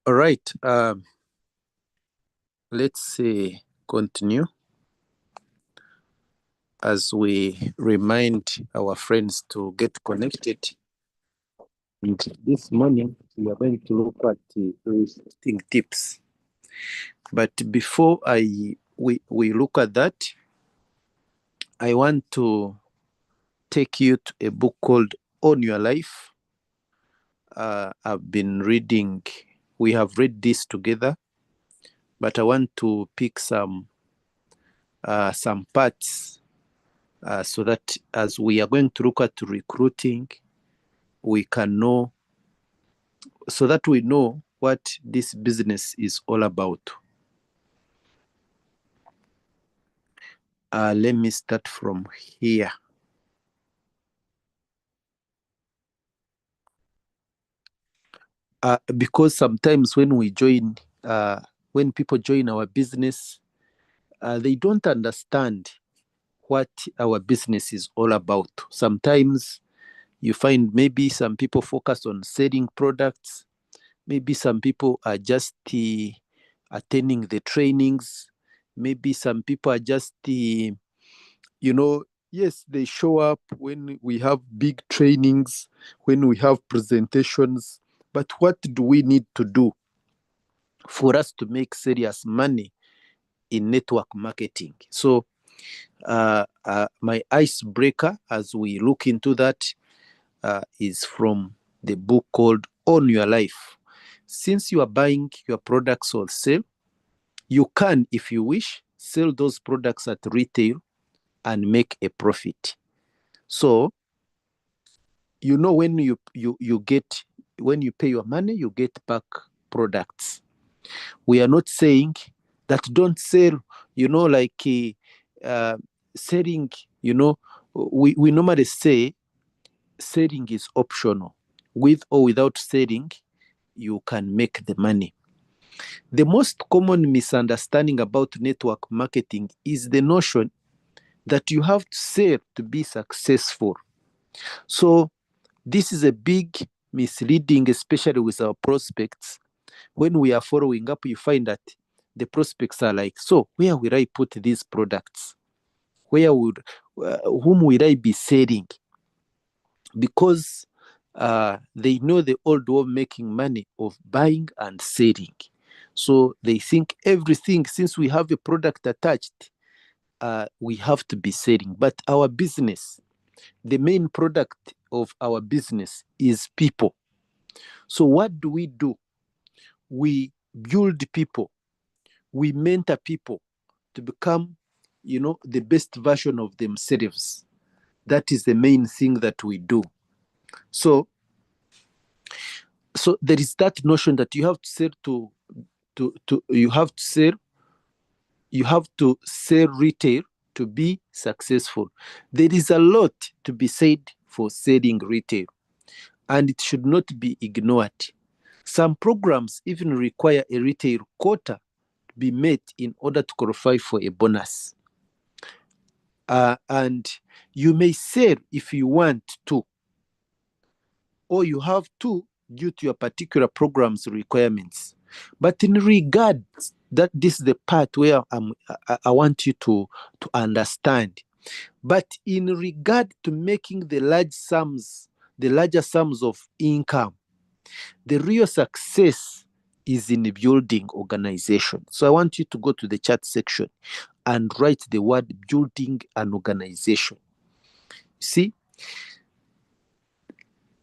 All right. Let's continue as we remind our friends to get connected. And this morning, we are going to look at recruiting tips. But before we look at that, I want to take you to a book called On Your Life. I've been reading, we have read this together, but I want to pick some parts so that as we are going to look at recruiting, we can know, so that we know what this business is all about. Let me start from here. Because sometimes when we join, when people join our business, they don't understand what our business is all about. Sometimes you find maybe some people focus on selling products. Maybe some people are just attending the trainings. Maybe some people are just, yes, they show up when we have big trainings, when we have presentations. But what do we need to do for us to make serious money in network marketing? So my icebreaker as we look into that is from the book called On Your Life. Since you are buying your products for sale, you can, if you wish, sell those products at retail and make a profit. So, when you get, when you pay your money, you get back products. We are not saying that don't sell, like selling, we normally say selling is optional. With or without selling, you can make the money. The most common misunderstanding about network marketing is the notion that you have to sell to be successful. So this is a big misleading, especially with our prospects. When we are following up, you find that the prospects are like, so where will I put these products? Whom will I be selling? Because they know the old way of making money of buying and selling. So they think everything, since we have a product attached, we have to be selling. But our business, the main product of our business is people. So what do? We build people. We mentor people to become, the best version of themselves. That is the main thing that we do. So there is that notion that you have to sell you have to sell retail to be successful. There is a lot to be said for selling retail, and it should not be ignored. Some programs even require a retail quota to be met in order to qualify for a bonus. And you may sell if you want to, or you have to due to your particular program's requirements. But in regards, that this is the part where I want you to understand. But in regard to making the larger sums of income, the real success is in building organization. So I want you to go to the chat section and write the word building an organization. See,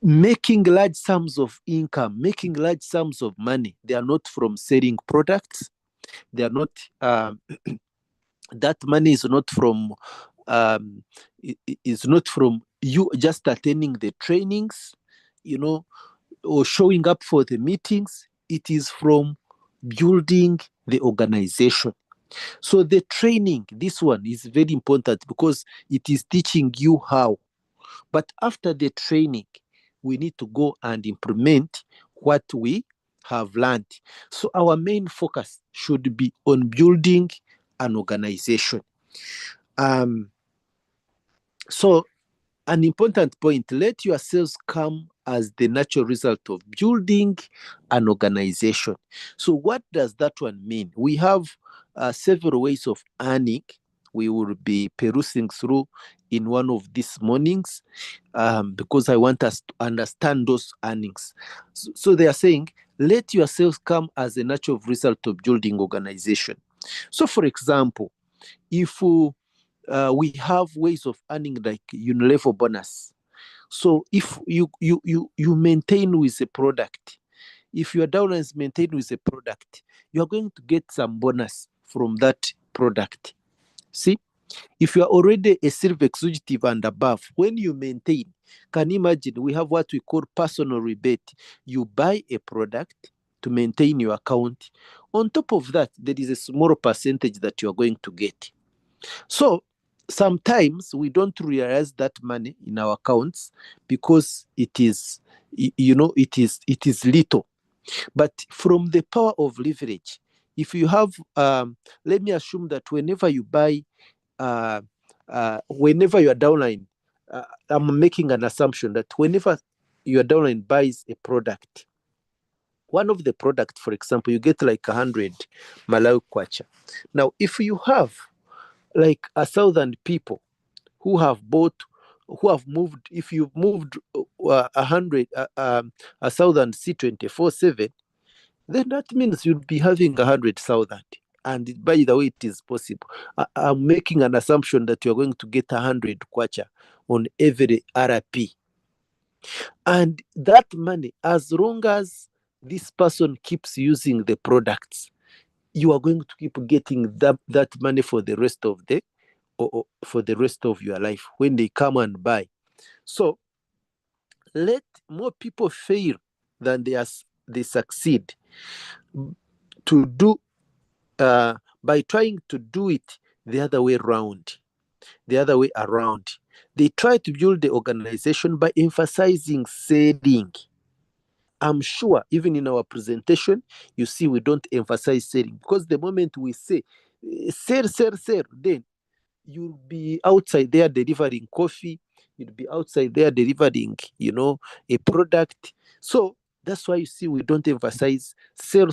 making large sums of income, making large sums of money, they are not from selling products. They are not, that money is not from, you just attending the trainings, or showing up for the meetings. It is from building the organization. So the training, this one is very important because it is teaching you how. But after the training, we need to go and implement what we have learned. So our main focus should be on building an organization. So an important point, let your sales come as the natural result of building an organization. So what does that one mean? We have several ways of earning. We will be perusing through in one of these mornings because I want us to understand those earnings. So they are saying, let your sales come as a natural result of building organization. So for example, if we have ways of earning like unilevel bonus. So if you maintain with a product, if your downline is maintained with a product, you are going to get some bonus from that product. See, if you are already a silver executive and above, when you maintain, can you imagine we have what we call personal rebate. You buy a product to maintain your account. On top of that, there is a small percentage that you are going to get. So sometimes we don't realize that money in our accounts because it is, it is little. But from the power of leverage, if you have, let me assume that whenever you buy, whenever your downline, I'm making an assumption that whenever your downline buys a product, one of the product, for example, you get like 100 Malawi kwacha. Now, if you have like 1,000 people who have bought, who have moved, if you've moved 1,000 C24/7, then that means you'll be having 100,000. And by the way, it is possible. I'm making an assumption that you're going to get 100 kwacha on every RP. And that money, as long as this person keeps using the products, you are going to keep getting that money for the rest of the, or for the rest of your life when they come and buy. So let more people fail than they succeed to do by trying to do it the other way around. They try to build the organization by emphasizing selling. I'm sure even in our presentation, you see we don't emphasize selling, because the moment we say sell, then you'll be outside there delivering coffee, you'll be outside there delivering, a product. So that's why you see we don't emphasize sell.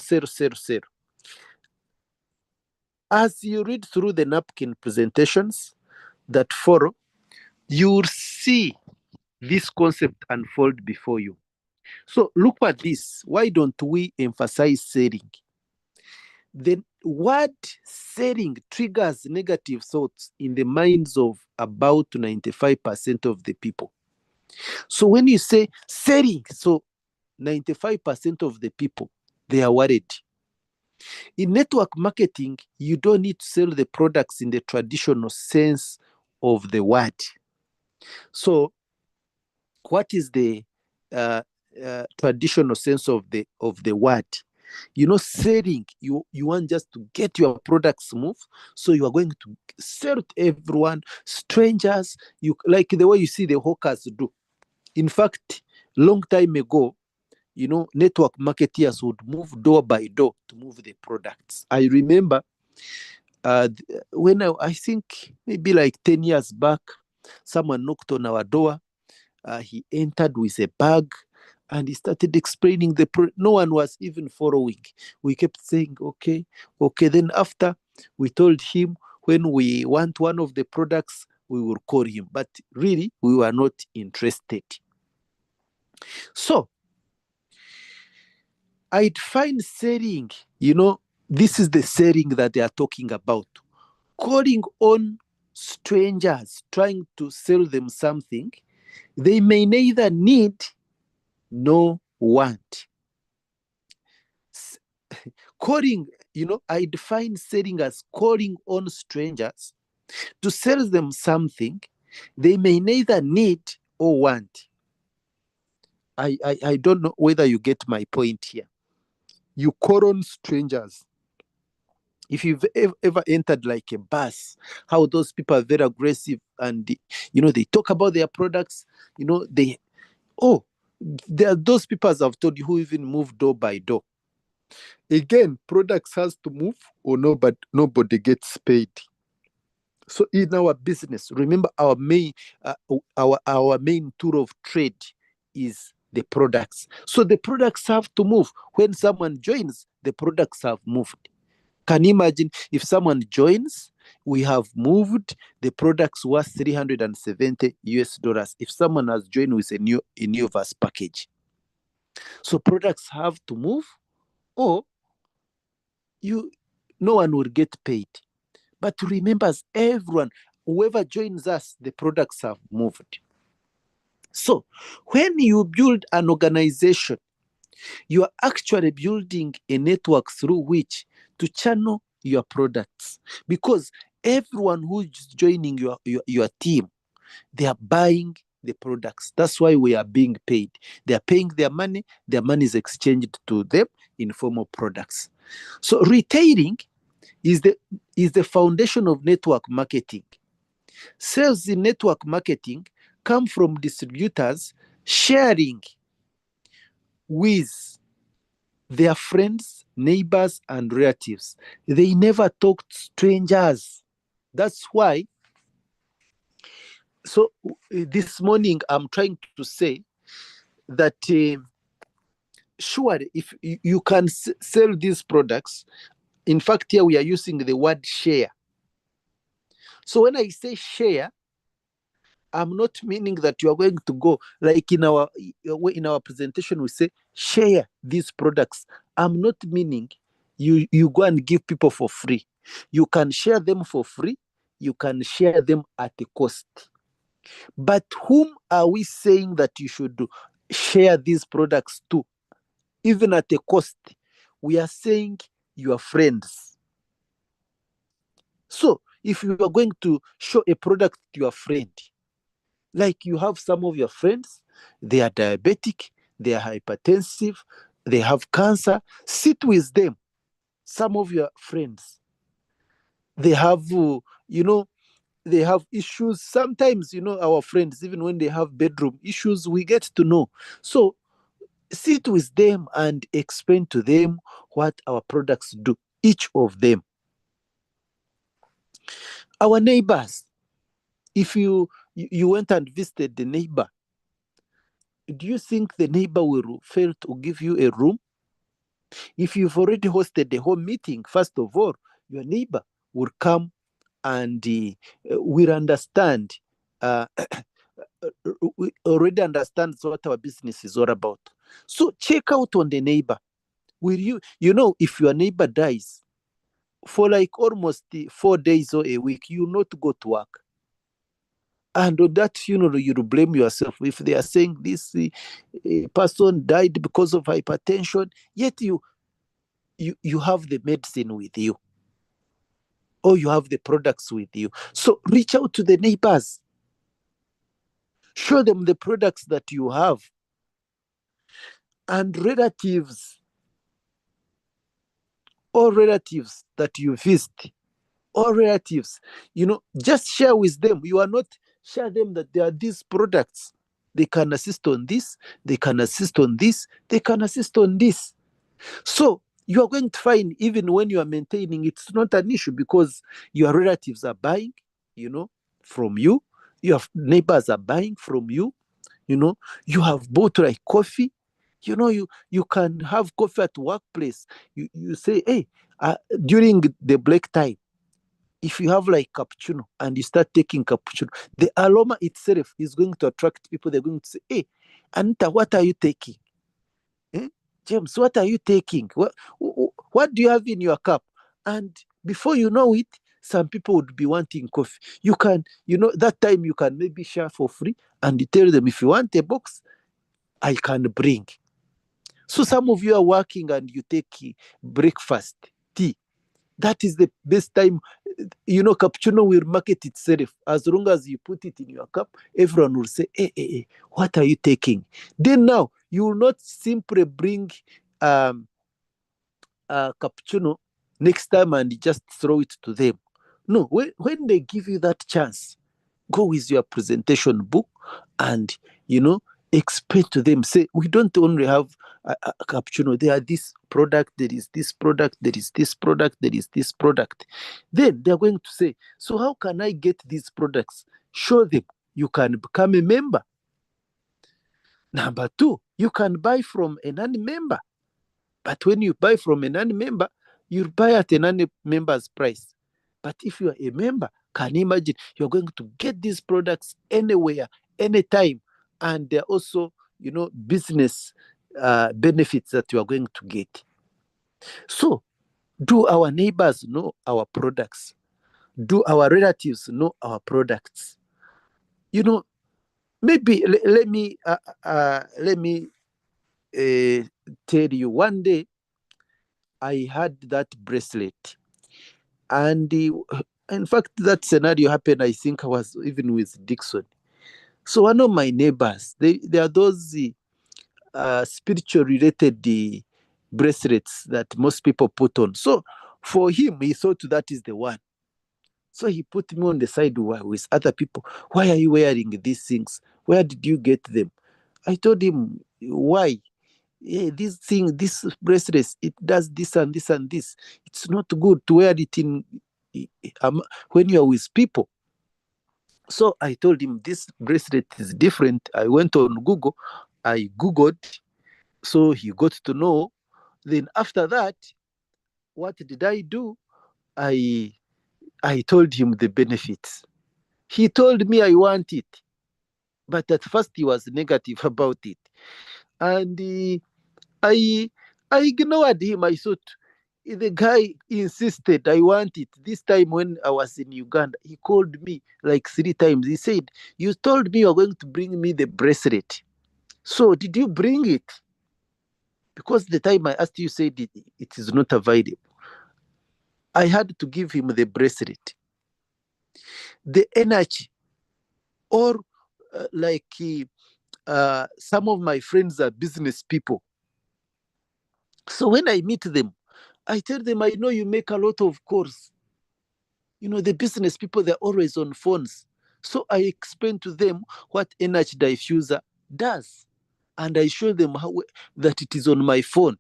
As you read through the napkin presentations that follow, you'll see this concept unfold before you. So look at this. Why don't we emphasize selling? The word selling triggers negative thoughts in the minds of about 95% of the people. So when you say selling, so 95% of the people, they are worried. In network marketing, you don't need to sell the products in the traditional sense of the word. So what is the traditional sense of the word? Selling, you want just to get your products move, so you are going to sell to everyone, strangers, you like the way you see the hawkers do. In fact, long time ago, network marketers would move door by door to move the products. I remember when I think maybe like 10 years back, someone knocked on our door. He entered with a bag and he started explaining no one was even following. We kept saying, okay. Then after, we told him when we want one of the products, we will call him. But really, we were not interested. So I'd find selling, this is the selling that they are talking about. Calling on strangers, trying to sell them something they may neither need nor want. Calling, I define selling as calling on strangers to sell them something they may neither need or want. I don't know whether you get my point here. You call on strangers. If you've ever entered like a bus, how those people are very aggressive and, they talk about their products, there are those people, as I've told you, who even move door by door. Again, products has to move or no, but nobody gets paid. So in our business, remember our main our main tool of trade is the products. So the products have to move. When someone joins, the products have moved. Can you imagine if someone joins, we have moved the products worth $370. If someone has joined with a new verse package. So products have to move, or no one will get paid. But remember, everyone, whoever joins us, the products have moved. So when you build an organization, you are actually building a network through which to channel your products, because everyone who's joining your team, they are buying the products. That's why we are being paid. They are paying their money is exchanged to them in form of products. So retailing is the foundation of network marketing. Sales in network marketing come from distributors sharing with their friends, neighbors, and relatives. They never talk to strangers. That's why. So this morning, I'm trying to say that sure, if you can sell these products, in fact, here we are using the word share. So when I say share, I'm not meaning that you are going to go like in our presentation, we say share these products. I'm not meaning you go and give people for free. You can share them for free. You can share them at a cost. But whom are we saying that you should share these products to, even at a cost? We are saying your friends. So if you are going to show a product to your friend, like you have some of your friends, they are diabetic, they are hypertensive, they have cancer, sit with them. Some of your friends, they have, they have issues. Sometimes, our friends, even when they have bedroom issues, we get to know. So sit with them and explain to them what our products do, each of them. Our neighbors, if you went and visited the neighbor, do you think the neighbor will fail to give you a room? If you've already hosted a home meeting, first of all, your neighbor will come and will understand, we already understand what our business is all about. So check out on the neighbor. Will if your neighbor dies for like almost 4 days or a week, you not go to work. And on that, you blame yourself. If they are saying this person died because of hypertension, yet you have the medicine with you, or you have the products with you. So reach out to the neighbors. Show them the products that you have. And relatives, or relatives that you visit, or relatives, just share with them. You are not share them that there are these products. They can assist on this, they can assist on this, they can assist on this. So you are going to find, even when you are maintaining, it's not an issue, because your relatives are buying, from you. Your neighbors are buying from you. You have bought like coffee. You can have coffee at workplace. You say, hey, during the break time, if you have like cappuccino and you start taking cappuccino, the aroma itself is going to attract people. They're going to say, hey, Anita, what are you taking? James, what are you taking? What do you have in your cup? And before you know it, some people would be wanting coffee. You can, that time you can maybe share for free, and you tell them, if you want a box, I can bring. So some of you are working and you take breakfast, tea. That is the best time. Cappuccino will market itself. As long as you put it in your cup, everyone will say, hey, what are you taking? Then now, you will not simply bring cappuccino next time and just throw it to them. No, when they give you that chance, go with your presentation book and, explain to them. Say, we don't only have a cappuccino. There are this product, there is this product, there is this product, there is this product. Then they're going to say, so how can I get these products? Show them. You can become a member. Number two, You can buy from a non-member, but when you buy from a non-member, you buy at a non-member's price. But if you are a member, can you imagine you're going to get these products anywhere, anytime, and they're also, business benefits that you are going to get. So, do our neighbors know our products? Do our relatives know our products? Maybe let me tell you. One day I had that bracelet, and in fact that scenario happened, I think I was even with Dixon. So one of my neighbors, they are those spiritual related bracelets that most people put on. So for him, he thought that is the one. So he put me on the side with other people. Why are you wearing these things? Where did you get them? I told him, why? Yeah, this bracelet, it does this and this and this. It's not good to wear it when you are with people. So I told him this bracelet is different. I went on Google, I Googled, so he got to know. Then after that, what did I do? I told him the benefits. He told me I want it, but at first he was negative about it, and I ignored him. I thought the guy insisted I want it. This time when I was in Uganda, he called me like 3 times. He said, "You told me you are going to bring me the bracelet. So did you bring it?" Because the time I asked, you said it is not available. I had to give him the bracelet. The energy, or some of my friends are business people. So when I meet them, I tell them, I know you make a lot of calls. The business people, they're always on phones. So I explain to them what energy diffuser does. And I show them that it is on my phone.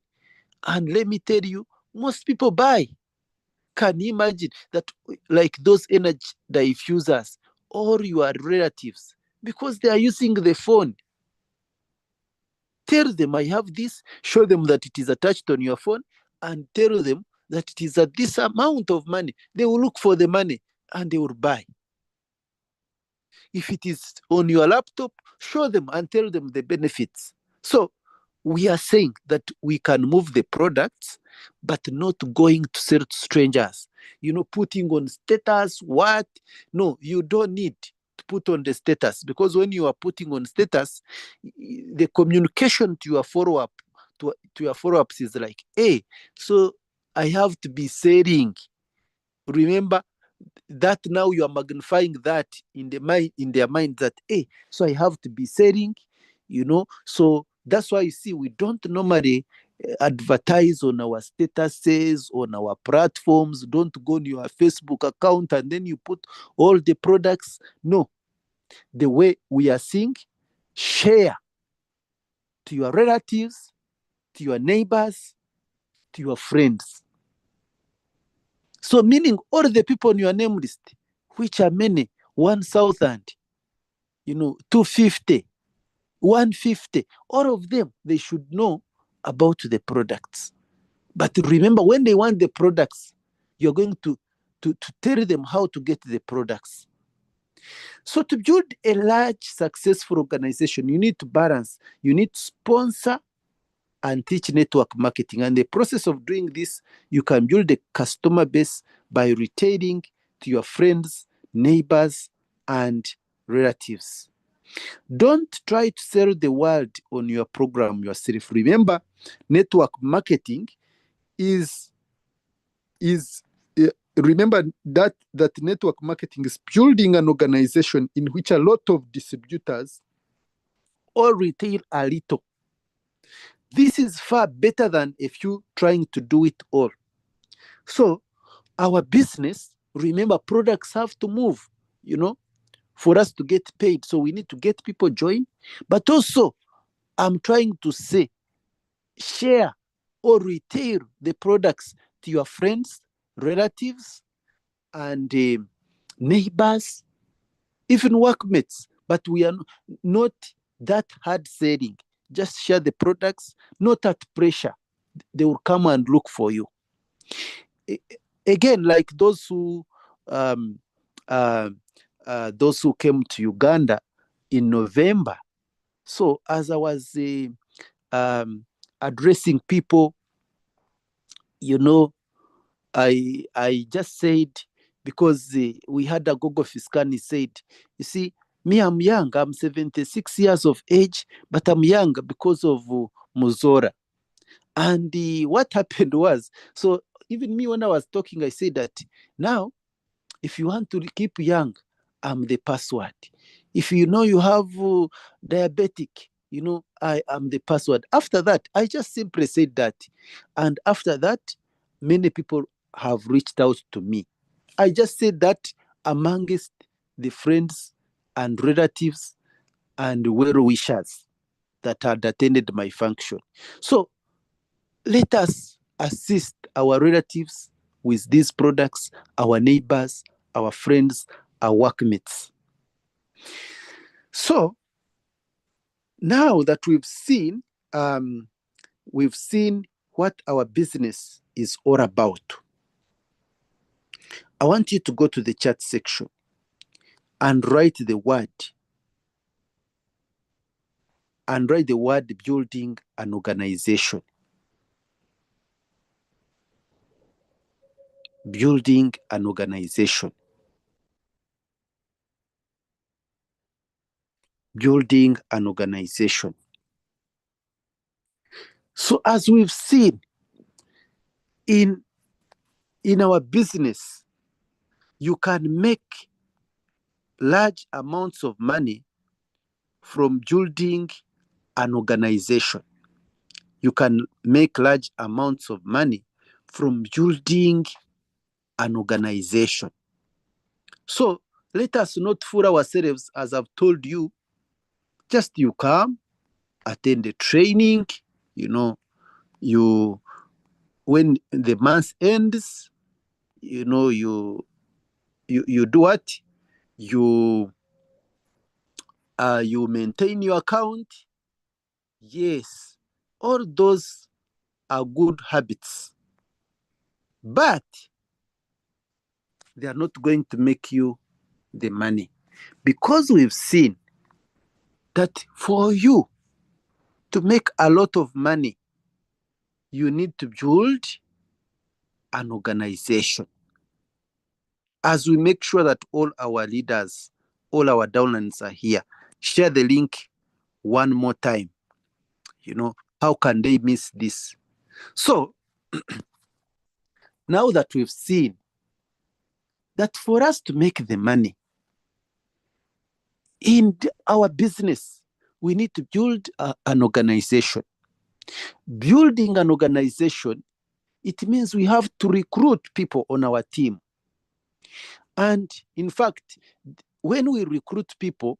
And let me tell you, most people buy. Can you imagine that, like those energy diffusers, or your relatives, because they are using the phone? Tell them I have this, show them that it is attached on your phone, and tell them that it is at this amount of money. They will look for the money and they will buy. If it is on your laptop, show them and tell them the benefits. So we are saying that we can move the products, but not going to sell to strangers. Putting on status, what? No, you don't need to put on the status, because when you are putting on status, the communication to your follow-up, to your follow-ups is like, hey, so I have to be selling. Remember that now you are magnifying that in their mind that, hey, so I have to be selling. So that's why you see we don't normally advertise on our statuses, on our platforms. Don't go on your Facebook account and then you put all the products. No, the way we are seeing, share to your relatives, to your neighbors, to your friends. So meaning all the people on your name list, which are many, 1,000, 250, 150, all of them, they should know about the products. But remember, when they want the products, you're going to tell them how to get the products. So to build a large, successful organization, you need to balance. You need to sponsor and teach network marketing. And the process of doing this, you can build a customer base by retailing to your friends, neighbors, and relatives. Don't try to sell the world on your program yourself. Remember, network marketing is remember that network marketing is building an organization in which a lot of distributors all retail a little. This is far better than a few trying to do it all. So our business, remember, products have to move, for us to get paid. So we need to get people join. But also, I'm trying to say, share or retail the products to your friends, relatives, and neighbors, even workmates. But we are not that hard selling. Just share the products, not at pressure. They will come and look for you. Again, like those who came to Uganda in November. So as I was addressing people, I just said, because we had a Google Fiscan, he said, you see, me, I'm young. I'm 76 years of age, but I'm young because of Muzora. And what happened was, so even me, when I was talking, I said that now, if you want to keep young, I'm the password. If you know you have diabetic, I am the password. After that, I just simply said that. And after that, many people have reached out to me. I just said that amongst the friends and relatives and well-wishers that had attended my function. So let us assist our relatives with these products, our neighbors, our friends, our workmates. So now that we've seen what our business is all about, I want you to go to the chat section and write the word building an organization. Building an organization. Building an organization. So as we've seen in our business, you can make large amounts of money from building an organization. You can make large amounts of money from building an organization. So let us not fool ourselves. As I've told you, just you come, attend the training, when the month ends, you do what? You maintain your account. Yes, all those are good habits, but they are not going to make you the money, because we've seen that for you to make a lot of money, you need to build an organization. As we make sure that all our leaders, all our downlines are here, share the link one more time. How can they miss this? So now that we've seen that for us to make the money in our business, we need to build an organization. Building an organization, it means we have to recruit people on our team. And in fact, when we recruit people,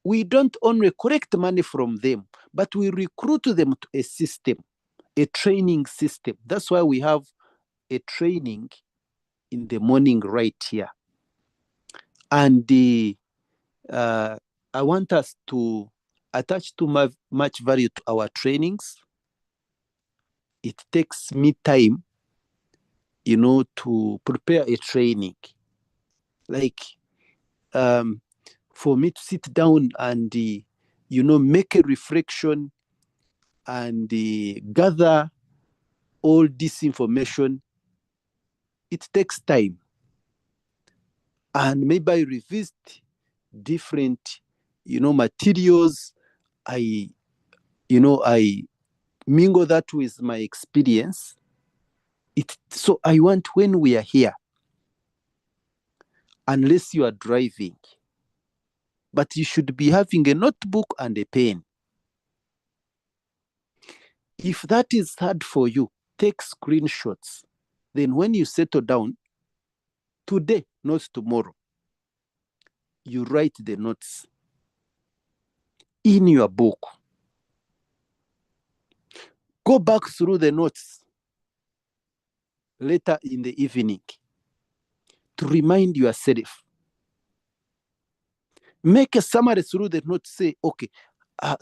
we don't only collect money from them, but we recruit them to a system, a training system. That's why we have a training in the morning right here. And I want us to attach too much value to our trainings. It takes me time, to prepare a training. Like, for me to sit down and, make a reflection and gather all this information, it takes time. And maybe I revisit different, materials. I mingle that with my experience. So I want, when we are here, unless you are driving, but you should be having a notebook and a pen. If that is hard for you, take screenshots. Then when you settle down, today, not tomorrow, you write the notes in your book. Go back through the notes later in the evening to remind yourself. Make a summary through the notes. Say, okay,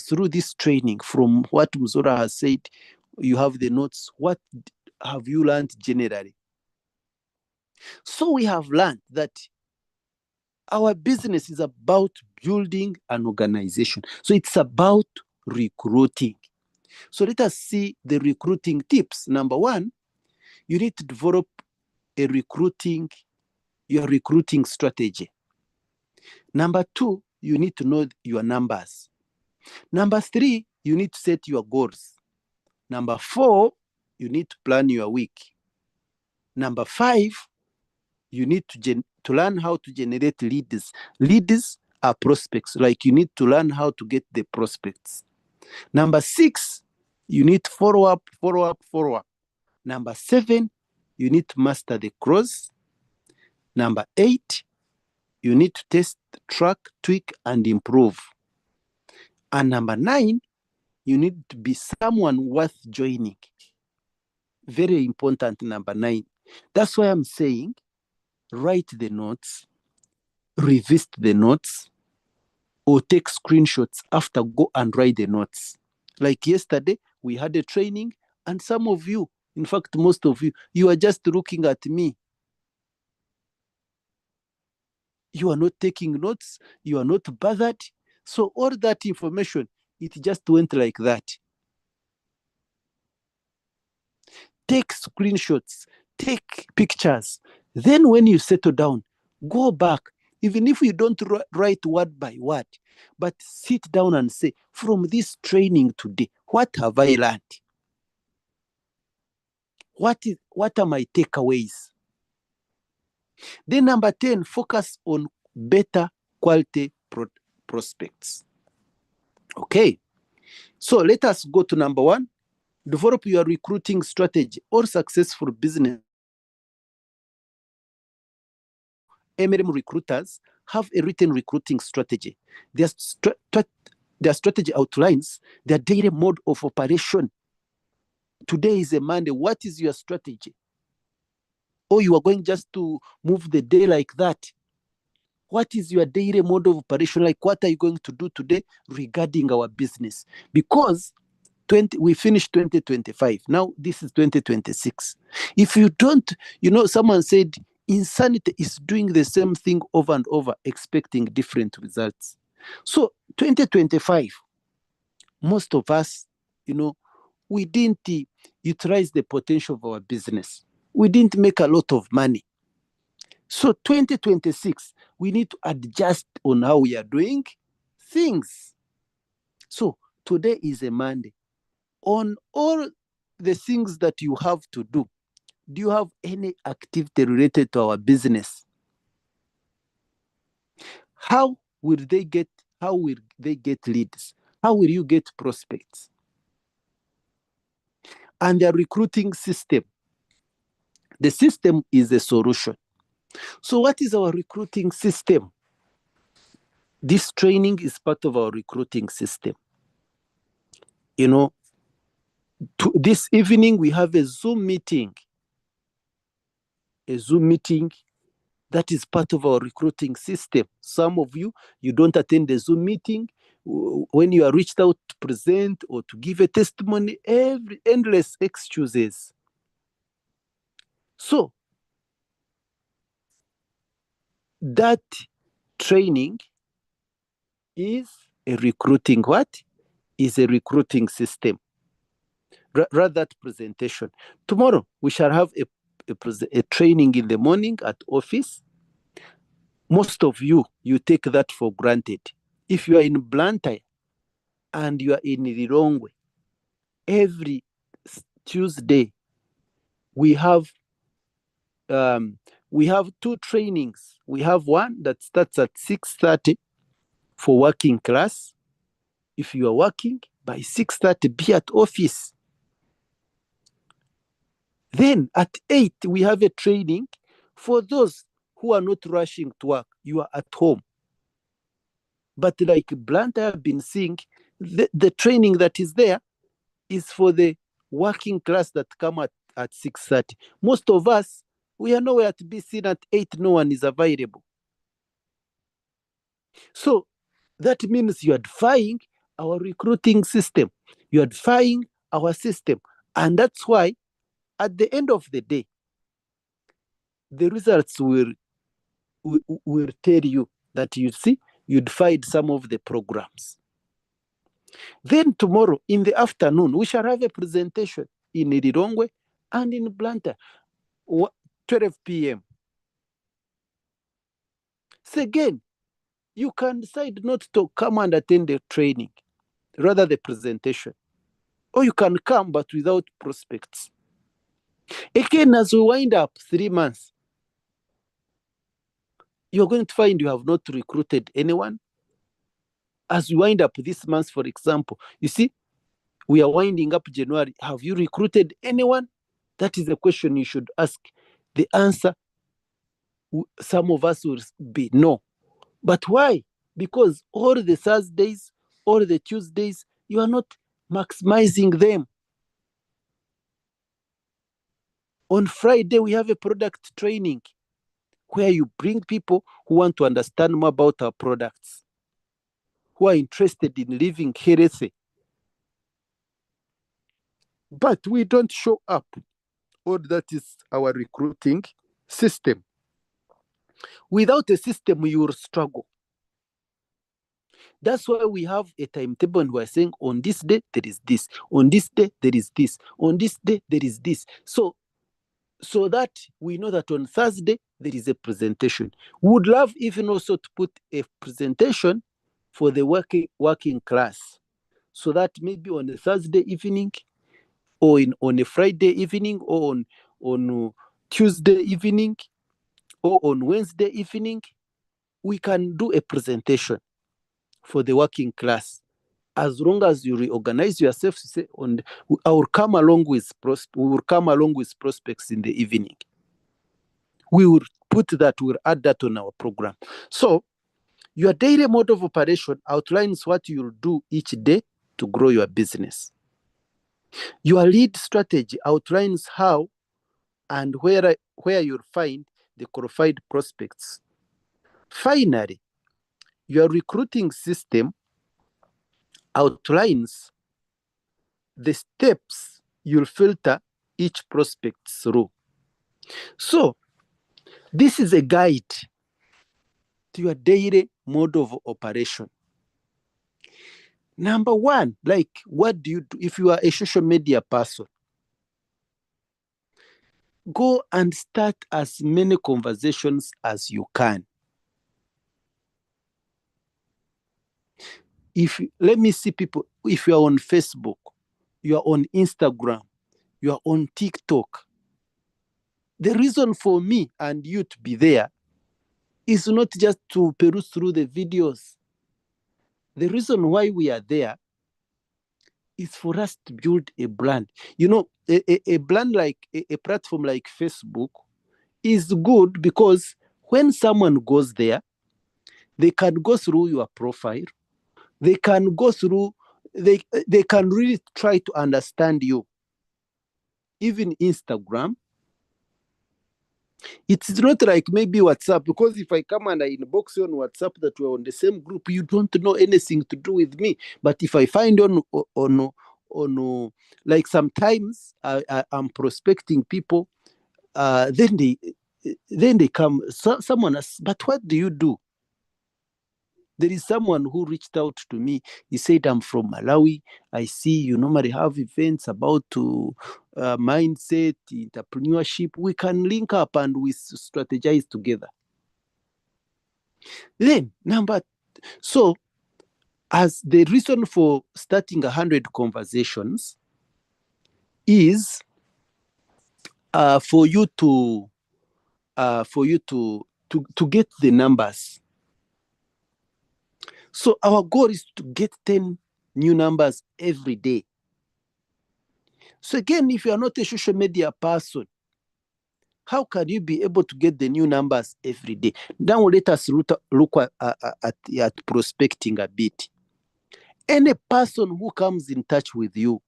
through this training, from what Mzora has said, you have the notes. What have you learned generally? So we have learned that our business is about building an organization. So it's about recruiting. So let us see the recruiting tips. Number one, you need to develop your recruiting strategy. Number two, you need to know your numbers. Number three, you need to set your goals. Number four, you need to plan your week. Number five, you need to learn how to generate leads. Leads are prospects. Like, you need to learn how to get the prospects. Number six, you need to follow up. Number seven, you need to master the cross. Number eight, you need to test, track, tweak, and improve. And number nine, you need to be someone worth joining. Very important, number nine. That's why I'm saying, write the notes, revisit the notes, or take screenshots after, go and write the notes. Like yesterday, we had a training, and some of you, in fact, most of you, you are just looking at me. You are not taking notes. You are not bothered. So all that information, it just went like that. Take screenshots, take pictures. Then when you settle down, go back. Even if you don't write word by word, but sit down and say, from this training today, what have I learned? What are my takeaways? Then number 10, focus on better quality prospects. Okay, so let us go to number 1. Develop your recruiting strategy. All successful business Mlm recruiters have a written recruiting strategy. Their strategy outlines their daily mode of operation. Today is a Monday. What is your strategy? Or you are going just to move the day like that? What is your daily mode of operation? Like, what are you going to do today regarding our business? Because we finished 2025. Now this is 2026. If you don't, someone said insanity is doing the same thing over and over, expecting different results. So 2025, most of us, we didn't utilize the potential of our business. We didn't make a lot of money. So 2026, we need to adjust on how we are doing things. So today is a Monday. On all the things that you have to do you have any activity related to our business? How will they get leads? How will you get prospects? And the recruiting system. The system is a solution. So what is our recruiting system? This training is part of our recruiting system. This evening we have a Zoom meeting. That is part of our recruiting system. Some of you don't attend the Zoom meeting. When you are reached out to present or to give a testimony, endless excuses. So that training is a recruiting system. Rather that presentation. Tomorrow we shall have a training in the morning at office. Most of you take that for granted. If you are in Blantyre and you are in Lilongwe, every Tuesday we have 2 trainings. We have one that starts at 6:30 for working class. If you are working, by 6:30 be at office. Then at 8 we have a training for those who are not rushing to work. You are at home. But like Blantyre have been seeing, the training that is there is for the working class that come at 6:30. Most of us, we are nowhere to be seen at 8. No one is available. So that means you are defying our recruiting system. You are defying our system. And that's why, at the end of the day, the results will tell you that, you see, you defied some of the programs. Then tomorrow in the afternoon, we shall have a presentation in Lilongwe and in Blantyre, 12 p.m. So again, you can decide not to come and attend the training, rather the presentation. Or you can come but without prospects. Again, as we wind up 3 months, you're going to find you have not recruited anyone. As we wind up this month, for example, you see, we are winding up January. Have you recruited anyone? That is a question you should ask. The answer, some of us will be no. But why? Because all the Thursdays, all the Tuesdays, you are not maximizing them. On Friday, we have a product training where you bring people who want to understand more about our products, who are interested in living healthy. But we don't show up. All that is our recruiting system. Without a system, you will struggle. That's why we have a timetable and we're saying on this day, there is this. On this day, there is this. On this day, there is this. So that we know that on Thursday, there is a presentation. We would love even also to put a presentation for the working class, so that maybe on a Thursday evening, or on a Friday evening, or on Tuesday evening, or on Wednesday evening, we can do a presentation for the working class. As long as you reorganize yourself to say, I will come along with prospects in the evening. We will we'll add that on our program. So your daily mode of operation outlines what you'll do each day to grow your business. Your lead strategy outlines how and where you'll find the qualified prospects. Finally, your recruiting system outlines the steps you'll filter each prospect through. So this is a guide to your daily mode of operation. Number one, like, what do you do if you are a social media person? Go and start as many conversations as you can. Let me see people, if you are on Facebook, you are on Instagram, you are on TikTok. The reason for me and you to be there is not just to peruse through the videos. The reason why we are there is for us to build a brand. You know, a brand like a platform like Facebook is good because when someone goes there, they can go through your profile. They can go through, they can really try to understand you. Even Instagram, it's not like maybe WhatsApp, because if I come and I inbox you on WhatsApp that we're on the same group, you don't know anything to do with me. But if I find on like sometimes I'm prospecting people, then they come, someone asks, but what do you do? There is someone who reached out to me. He said, I'm from Malawi. I see you normally have events about mindset, entrepreneurship. We can link up and we strategize together. Then, so as the reason for starting 100 conversations is for you to get the numbers. So our goal is to get 10 new numbers every day. So again, if you are not a social media person, how can you be able to get the new numbers every day? Now let us look at prospecting a bit. Any person who comes in touch with you,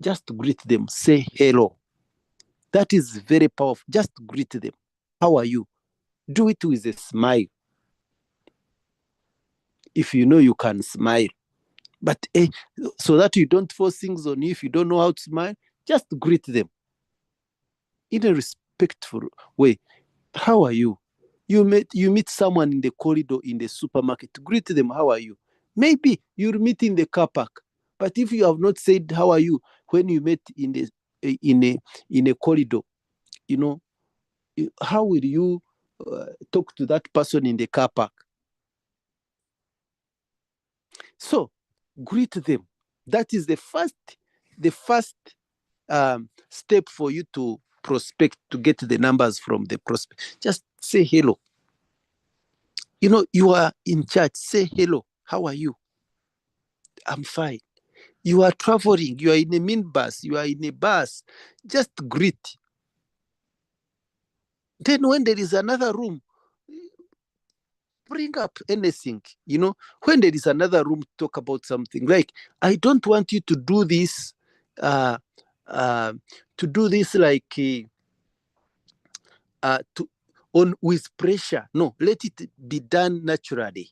just greet them, say hello. That is very powerful. Just greet them. How are you? Do it with a smile. If you know you can smile. But so that you don't force things on you, if you don't know how to smile, just greet them in a respectful way. How are you? You meet someone in the corridor in the supermarket, greet them, how are you? Maybe you'll meet in the car park, but if you have not said how are you when you met in a corridor, how will you talk to that person in the car park? So greet them. That is the first step for you to prospect, to get the numbers from the prospect. Just say hello. You are in church, say hello, how are you? I'm fine. You are traveling, you are in a minibus, you are in a bus, just greet. Then when there is another room, bring up anything. When there is another room, talk about something. Like, I don't want you to do this like with pressure. No, let it be done naturally.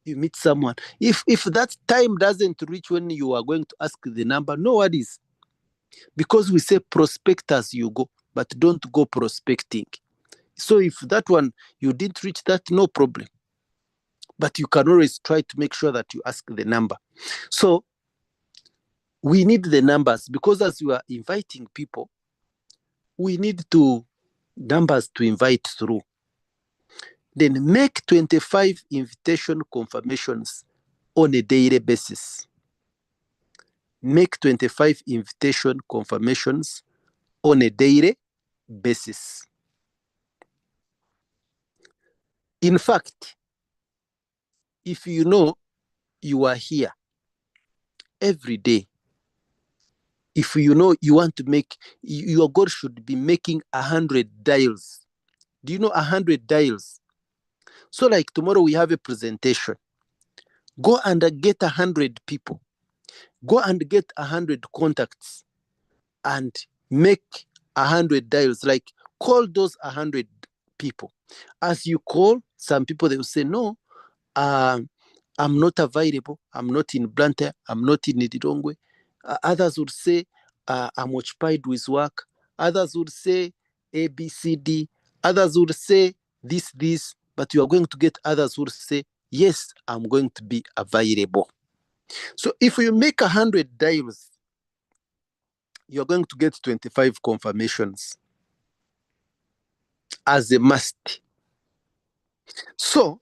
You meet someone, if that time doesn't reach when you are going to ask the number, no worries, because we say prospect as you go, but don't go prospecting. So if that one you didn't reach that, no problem, but you can always try to make sure that you ask the number. So we need the numbers, because as you are inviting people, we need numbers to invite through. Then make 25 invitation confirmations on a daily basis. Make 25 invitation confirmations on a daily basis. In fact, if you know you are here every day, if you know you want to make, your goal should be making 100 dials. Do you know 100 dials? So like tomorrow we have a presentation. Go and get 100 people. Go and get 100 contacts and make 100 dials. Like, call those 100 people. As you call, some people, they will say, no, I'm not available. I'm not in Blantyre. I'm not in Nididongwe. Others would say, I'm occupied with work. Others would say A, B, C, D. Others would say this. But you are going to get others who would say, yes, I'm going to be available. So if you make 100 dials, you're going to get 25 confirmations as a must. So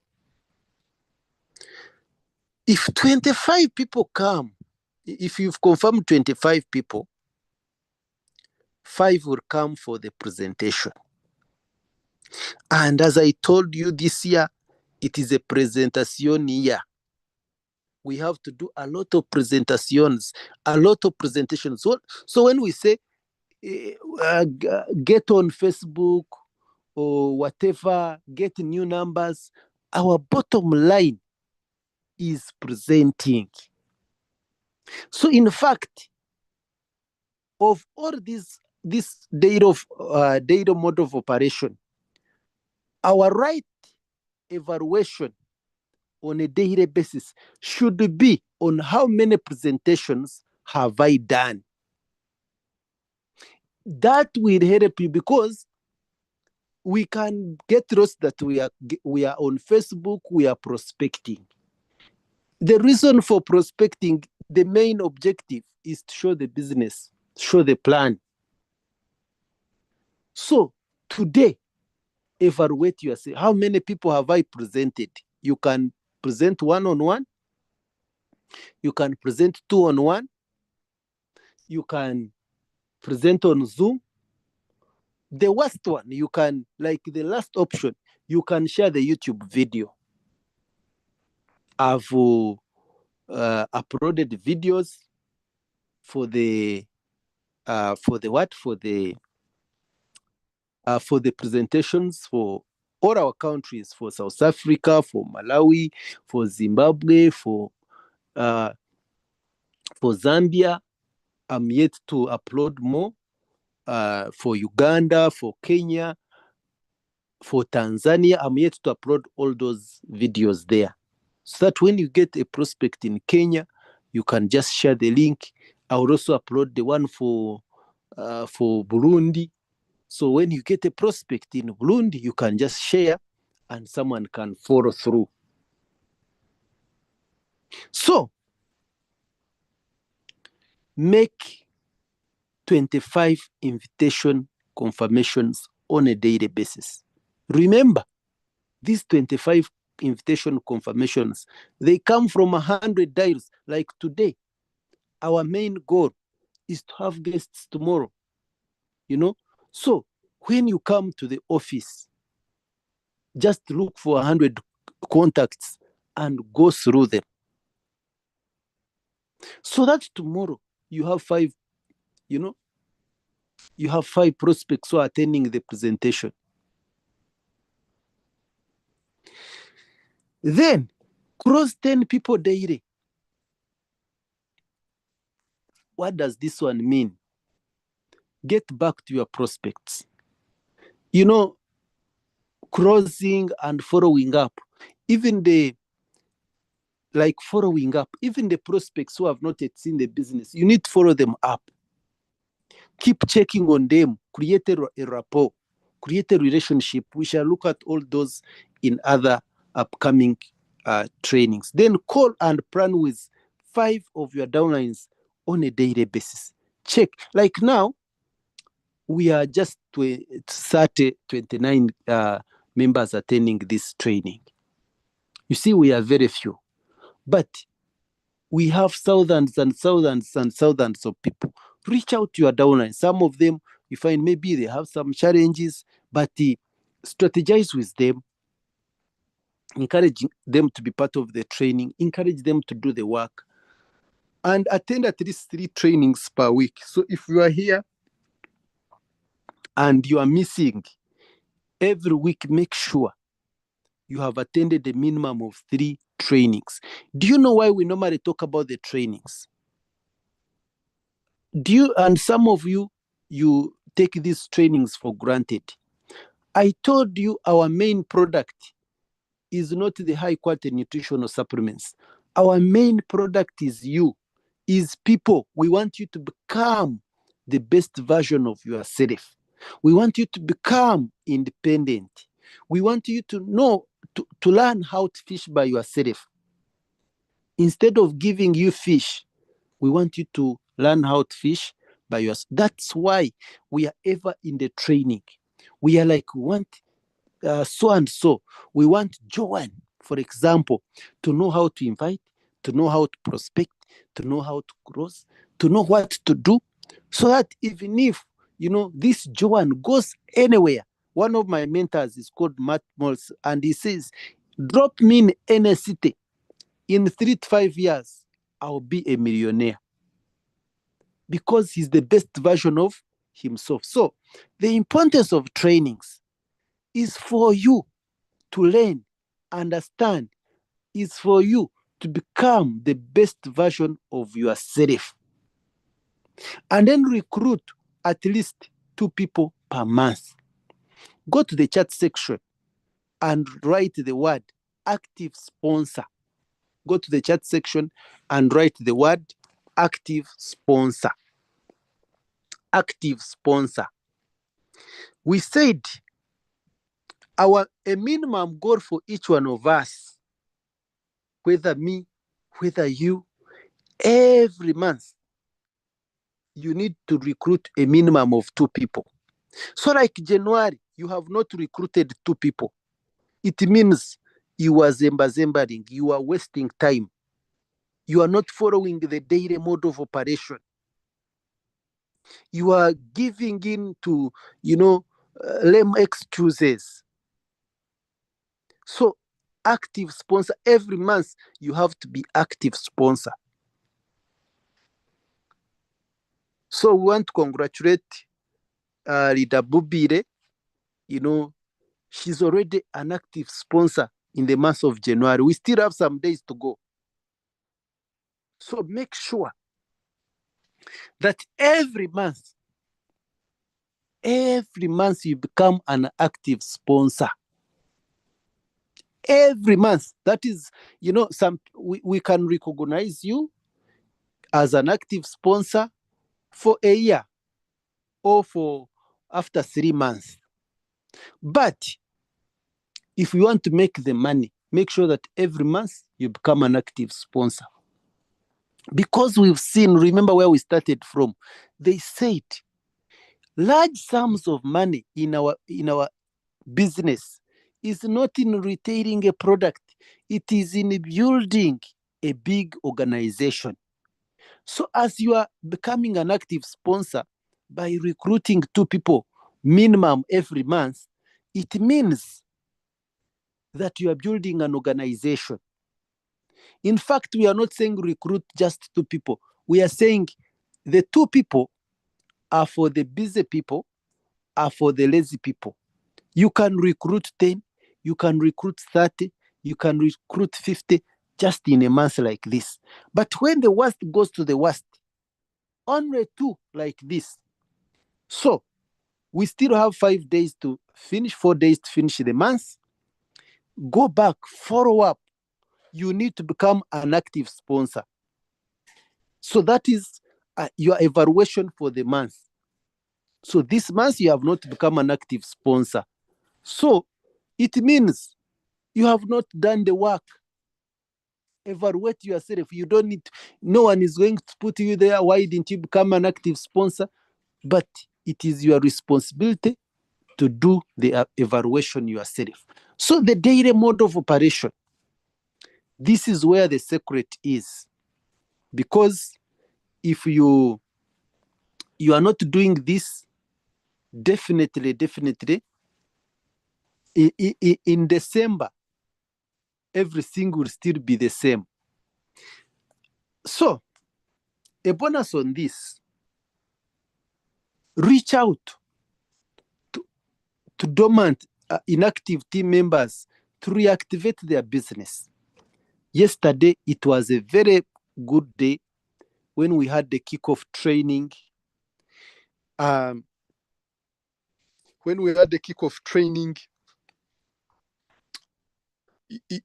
if 25 people come, if you've confirmed 25 people, 5 will come for the presentation. And as I told you, this year, it is a presentation year. We have to do a lot of presentations, a lot of presentations. So when we say, get on Facebook or whatever, get new numbers, our bottom line is presenting. So in fact, of all this data mode of operation, our right evaluation on a daily basis should be on how many presentations have I done. That will help you, because we can get lost that we are on Facebook, we are prospecting. The reason for prospecting, the main objective is to show the business, show the plan. So today, evaluate yourself. How many people have I presented? You can present one-on-one. You can present two-on-one. You can present on Zoom. The worst one, you can, like the last option, you can share the YouTube video. I've uploaded videos for the presentations for all our countries, for South Africa, for Malawi, for Zimbabwe, for Zambia. I'm yet to upload more for Uganda, for Kenya, for Tanzania. I'm yet to upload all those videos there, so that when you get a prospect in Kenya, you can just share the link. I will also upload the one for Burundi. So when you get a prospect in Burundi, you can just share and someone can follow through. So make 25 invitation confirmations on a daily basis. Remember, these 25 invitation confirmations, they come from 100 dials. Like today, our main goal is to have guests tomorrow, So when you come to the office, just look for 100 contacts and go through them. So that tomorrow you have 5, you have 5 prospects who are attending the presentation. Then cross 10 people daily. What does this one mean? Get back to your prospects. Crossing and following up. Even the prospects who have not yet seen the business, you need to follow them up. Keep checking on them, create a rapport, create a relationship. We shall look at all those in other upcoming trainings. Then call and plan with 5 of your downlines on a daily basis. Check. Like now, we are just 29 members attending this training. You see, we are very few, but we have thousands and thousands and thousands of people. Reach out to your downline. Some of them, you find maybe they have some challenges, but strategize with them, encourage them to be part of the training, encourage them to do the work, and attend at least 3 trainings per week. So if you are here and you are missing every week, make sure you have attended a minimum of 3 trainings. Do you know why we normally talk about the trainings? And some of you take these trainings for granted. I told you our main product is not the high quality nutritional supplements. Our main product is people. We want you to become the best version of yourself. We want you to become independent. We want you to know, to learn how to fish by yourself. Instead of giving you fish, we want you to learn how to fish by yourself. That's why we are ever in the training. We are like, we want so and so. We want Joanne, for example, to know how to invite, to know how to prospect, to know how to cross, to know what to do, so that even if, this Joanne goes anywhere. One of my mentors is called Matt Mols, and he says, drop me in any city. In 3 to 5 years, I'll be a millionaire. Because he's the best version of himself. So the importance of trainings is for you to learn, understand, is for you to become the best version of yourself. And then recruit at least 2 people per month. Go to the chat section and write the word active sponsor. Go to the chat section and write the word active sponsor. Active sponsor. We said a minimum goal for each one of us, whether me, whether you, every month, you need to recruit a minimum of 2 people. So like January, you have not recruited 2 people. It means you are zembering, you are wasting time. You are not following the daily mode of operation. You are giving in to, lame excuses. So active sponsor, every month you have to be active sponsor. So we want to congratulate Rida Bubire. She's already an active sponsor in the month of January. We still have some days to go. So make sure that every month you become an active sponsor. Every month. That is, we can recognize you as an active sponsor for a year or for after 3 months. But if you want to make the money, make sure that every month you become an active sponsor. Because we've seen, remember where we started from, they said large sums of money in our business is not in retailing a product, it is in building a big organization. So as you are becoming an active sponsor by recruiting 2 people minimum every month, it means that you are building an organization. In fact, we are not saying recruit just 2 people. We are saying the 2 people are for the busy people, are for the lazy people. You can recruit 10, you can recruit 30, you can recruit 50 just in a month like this. But when the worst goes to the worst, only 2 like this. So we still have 5 days to finish, 4 days to finish the month. Go back, follow up. You need to become an active sponsor. So that is your evaluation for the month. So this month you have not become an active sponsor. So it means you have not done the work. Evaluate yourself. You don't need, no one is going to put you there. Why didn't you become an active sponsor? But it is your responsibility to do the evaluation yourself. So the daily mode of operation, this is where the secret is. Because if you are not doing this, definitely, in December, everything will still be the same. So, a bonus on this, reach out to dormant, inactive team members to reactivate their business. Yesterday, it was a very good day when we had the kickoff training. When we had the kickoff training,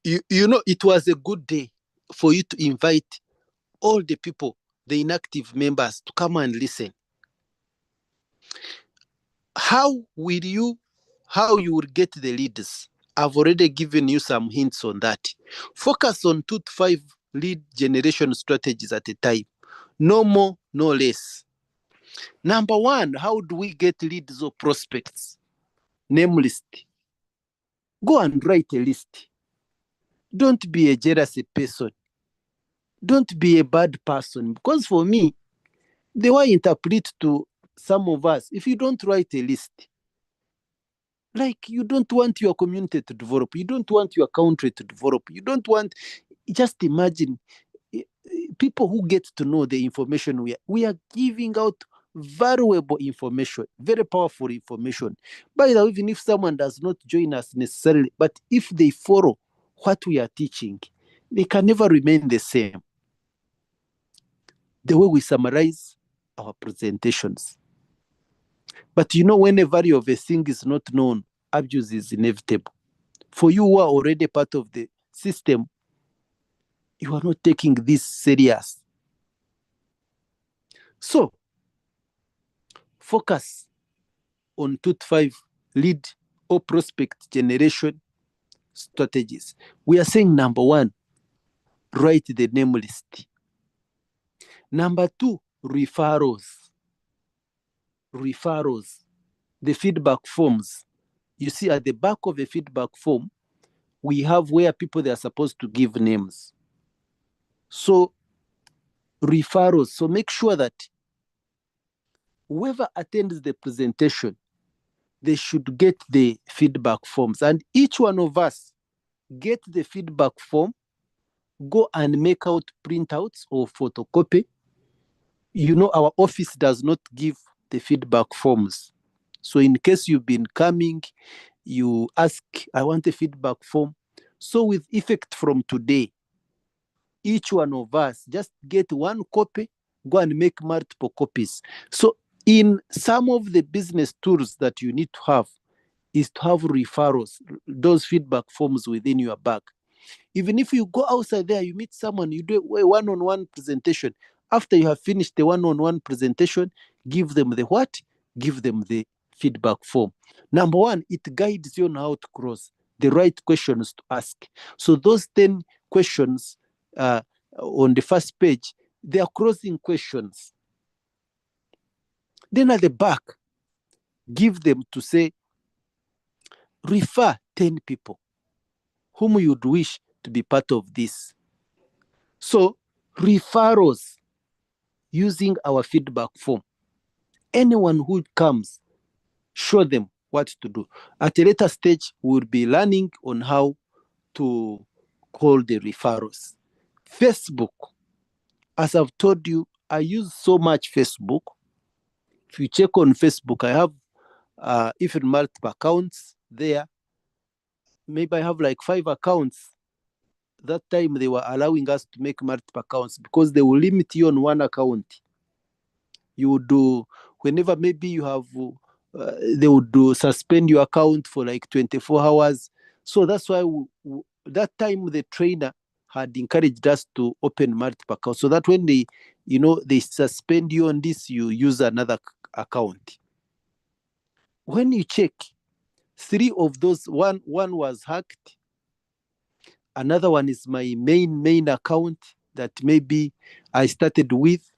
you know, it was a good day for you to invite all the people, the inactive members, to come and listen. How you will get the leads? I've already given you some hints on that. Focus on 2 to 5 lead generation strategies at a time. No more, no less. Number 1, how do we get leads or prospects? Name list. Go and write a list. Don't be a jealous person. Don't be a bad person. Because for me, the way I interpret to some of us, if you don't write a list, like you don't want your community to develop, you don't want your country to develop, you don't want, just imagine people who get to know the information we are giving out valuable information, very powerful information. By the way, even if someone does not join us necessarily, but if they follow what we are teaching, they can never remain the same. The way we summarize our presentations. But you know, when the value of a thing is not known, abuse is inevitable. For you who are already part of the system, you are not taking this serious. So, focus on 2 to 5 lead or prospect generation strategies. We are saying number 1, write the name list. Number 2, referrals. The feedback forms. You see, at the back of a feedback form, we have where people, they are supposed to give names. So, referrals. So make sure that whoever attends the presentation, they should get the feedback forms. And each one of us get the feedback form, go and make out printouts or photocopy. You know, our office does not give the feedback forms. So in case you've been coming, you ask, I want a feedback form. So with effect from today, each one of us just get 1 copy, go and make multiple copies. So in some of the business tools that you need to have is to have referrals, those feedback forms within your bag. Even if you go outside there, you meet someone, you do a one-on-one presentation, After you have finished the one-on-one presentation, give them the what? Give them the feedback form. Number one, it guides you on how to cross, the right questions to ask. So those 10 questions on the first page, they are crossing questions. Then at the back, give them to say, refer 10 people whom you'd wish to be part of this. So referrals using our feedback form. Anyone who comes, show them what to do. At a later stage, we'll be learning on how to call the referrals. Facebook, as I've told you, I use so much Facebook. If you check on Facebook, I have even multiple accounts there. Maybe I have like 5 accounts. That time they were allowing us to make multiple accounts because they will limit you on one account. You would do, whenever maybe you have, they would suspend your account for like 24 hours. So that's why that time the trainer had encouraged us to open multiple accounts so that when they suspend you on this, you use another account. When you check, 3 of those, one was hacked. Another one is my main account that maybe I started with.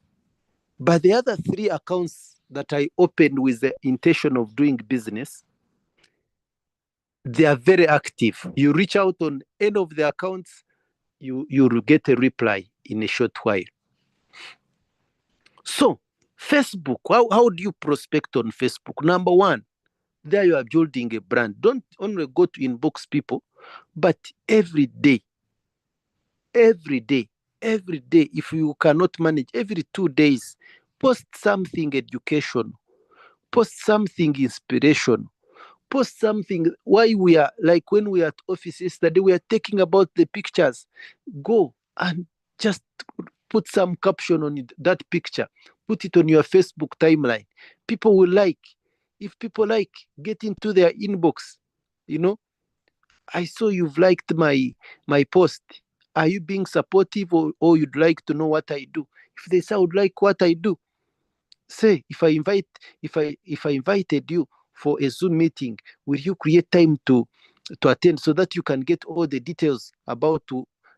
But the other 3 accounts that I opened with the intention of doing business, they are very active. You reach out on any of the accounts, you'll get a reply in a short while. So Facebook, how do you prospect on Facebook? Number one, there you are building a brand. Don't only go to inbox people, but every day, if you cannot manage, every 2 days, post something educational, post something inspirational, post something. Why we are, like when we are at office yesterday, we are taking about the pictures. Go and just put some caption on that picture, put it on your Facebook timeline. People will like. If people like, get into their inbox. I saw you've liked my post. Are you being supportive, or you'd like to know what I do? If they say I would like what I do, say, if I invited you for a Zoom meeting, will you create time to attend so that you can get all the details about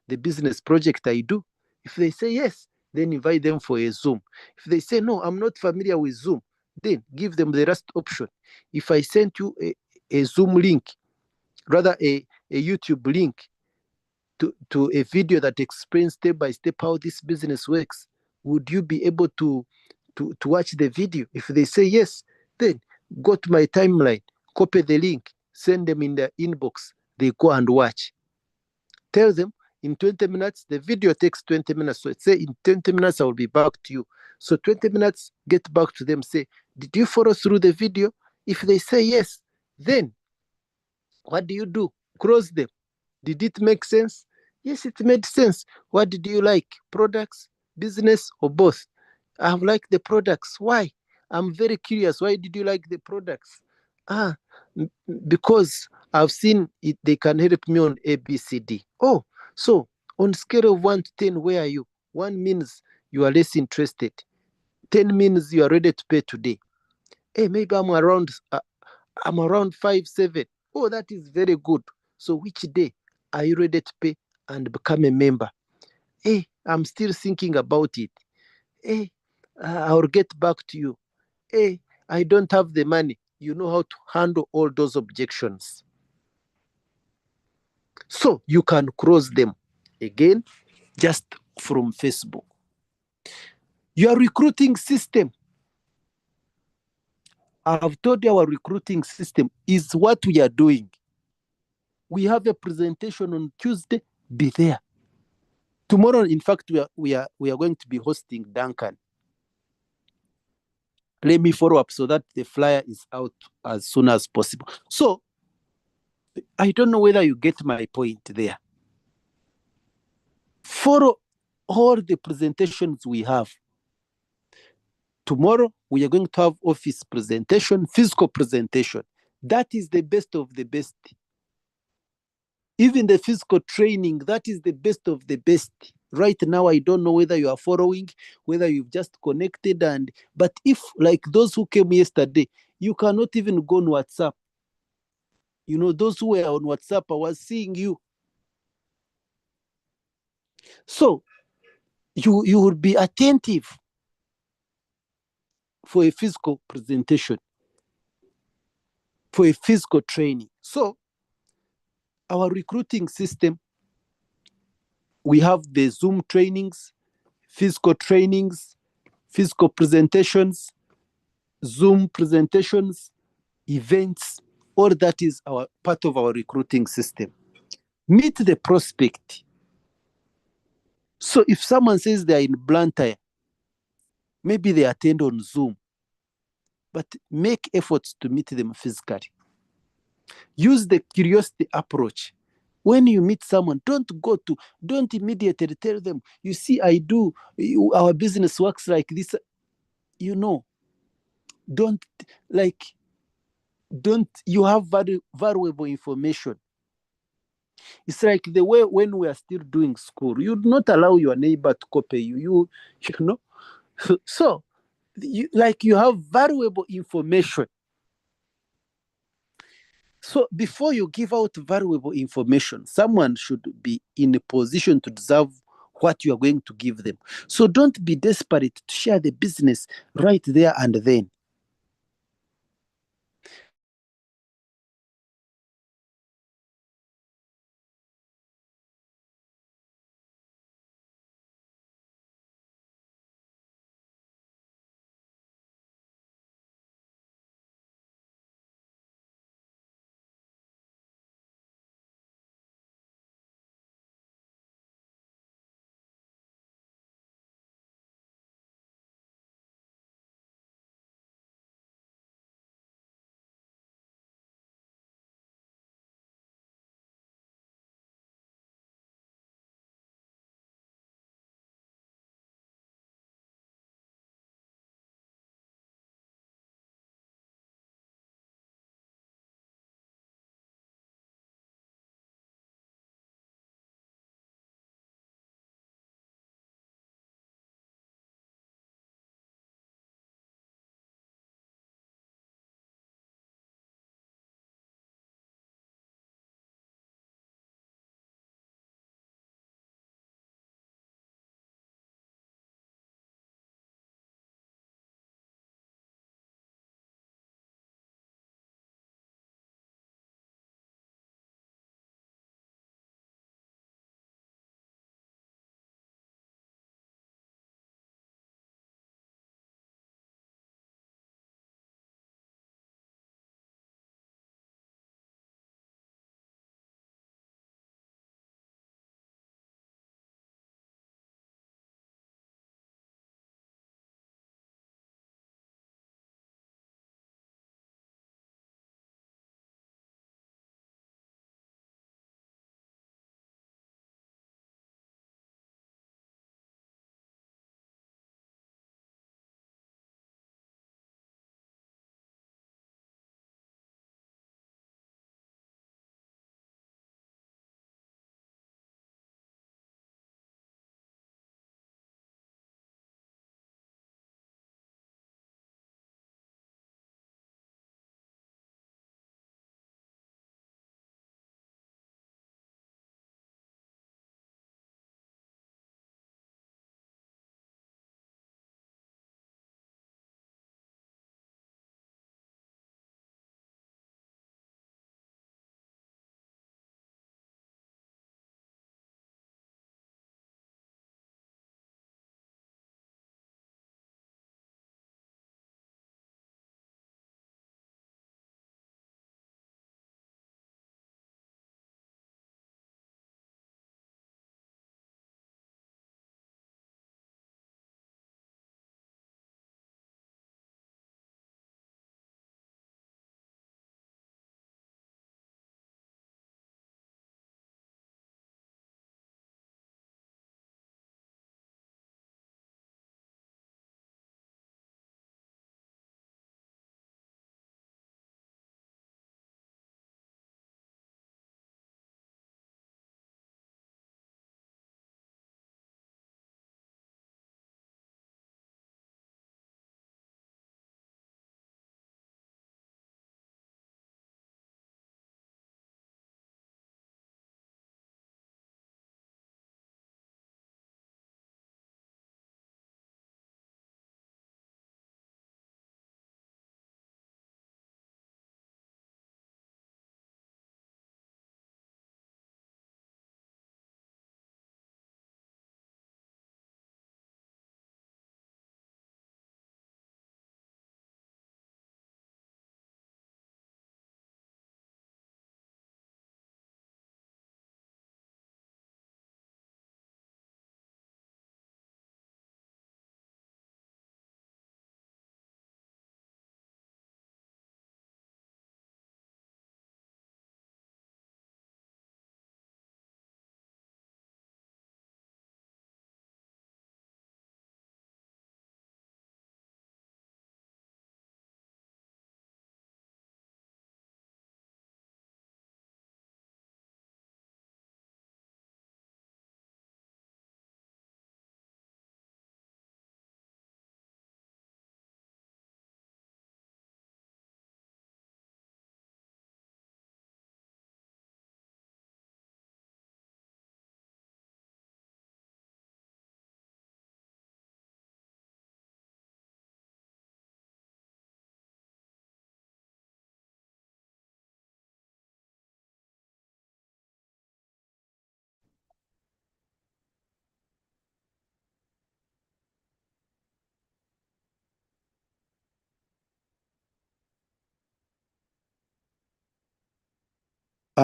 the business project I do? If they say yes, then invite them for a Zoom. If they say no, I'm not familiar with Zoom, then give them the last option. If I sent you a Zoom link, rather a YouTube link to a video that explains step by step how this business works, would you be able to watch the video? If they say yes, then go to my timeline, copy the link, send them in their inbox, they go and watch. Tell them in 20 minutes, the video takes 20 minutes. So say in 20 minutes, I will be back to you. So 20 minutes, get back to them, say, did you follow through the video? If they say yes, then what do? Cross them. Did it make sense? Yes, it made sense. What did you like? Products, business, or both? I have liked the products. Why? I'm very curious. Why did you like the products? Because I've seen it, they can help me on ABCD. Oh, so on scale of 1 to 10, where are you? 1 means you are less interested. 10 means you are ready to pay today. Hey, maybe I'm around 5, 7. Oh, that is very good. So which day are you ready to pay and become a member? Hey, I'm still thinking about it. Hey, I'll get back to you. Hey, I don't have the money. You know how to handle all those objections. So you can cross them again just from Facebook. Your recruiting system. I've told you our recruiting system is what we are doing. We have a presentation on Tuesday, be there. Tomorrow, in fact, we are going to be hosting Duncan. Let me follow up so that the flyer is out as soon as possible. So I don't know whether you get my point there. Follow all the presentations we have. Tomorrow, we are going to have office presentation, physical presentation. That is the best of the best. Even the physical training, that is the best of the best. Right now, I don't know whether you are following, whether you've just connected, but if like those who came yesterday, you cannot even go on WhatsApp. Those who were on WhatsApp, I was seeing you. So you would be attentive for a physical presentation, for a physical training. So our recruiting system, we have the Zoom trainings, physical trainings, physical presentations, Zoom presentations, events. All that is our part of our recruiting system. Meet the prospect. So if someone says they are in Blantyre, maybe they attend on Zoom, but make efforts to meet them physically. Use the curiosity approach. When you meet someone, don't immediately tell them, you see, our business works like this. Don't like, you have valuable information. It's like the way when we are still doing school, you'd not allow your neighbor to copy you. You know. So, you have valuable information. So before you give out valuable information, someone should be in a position to deserve what you are going to give them. So don't be desperate to share the business right there and then.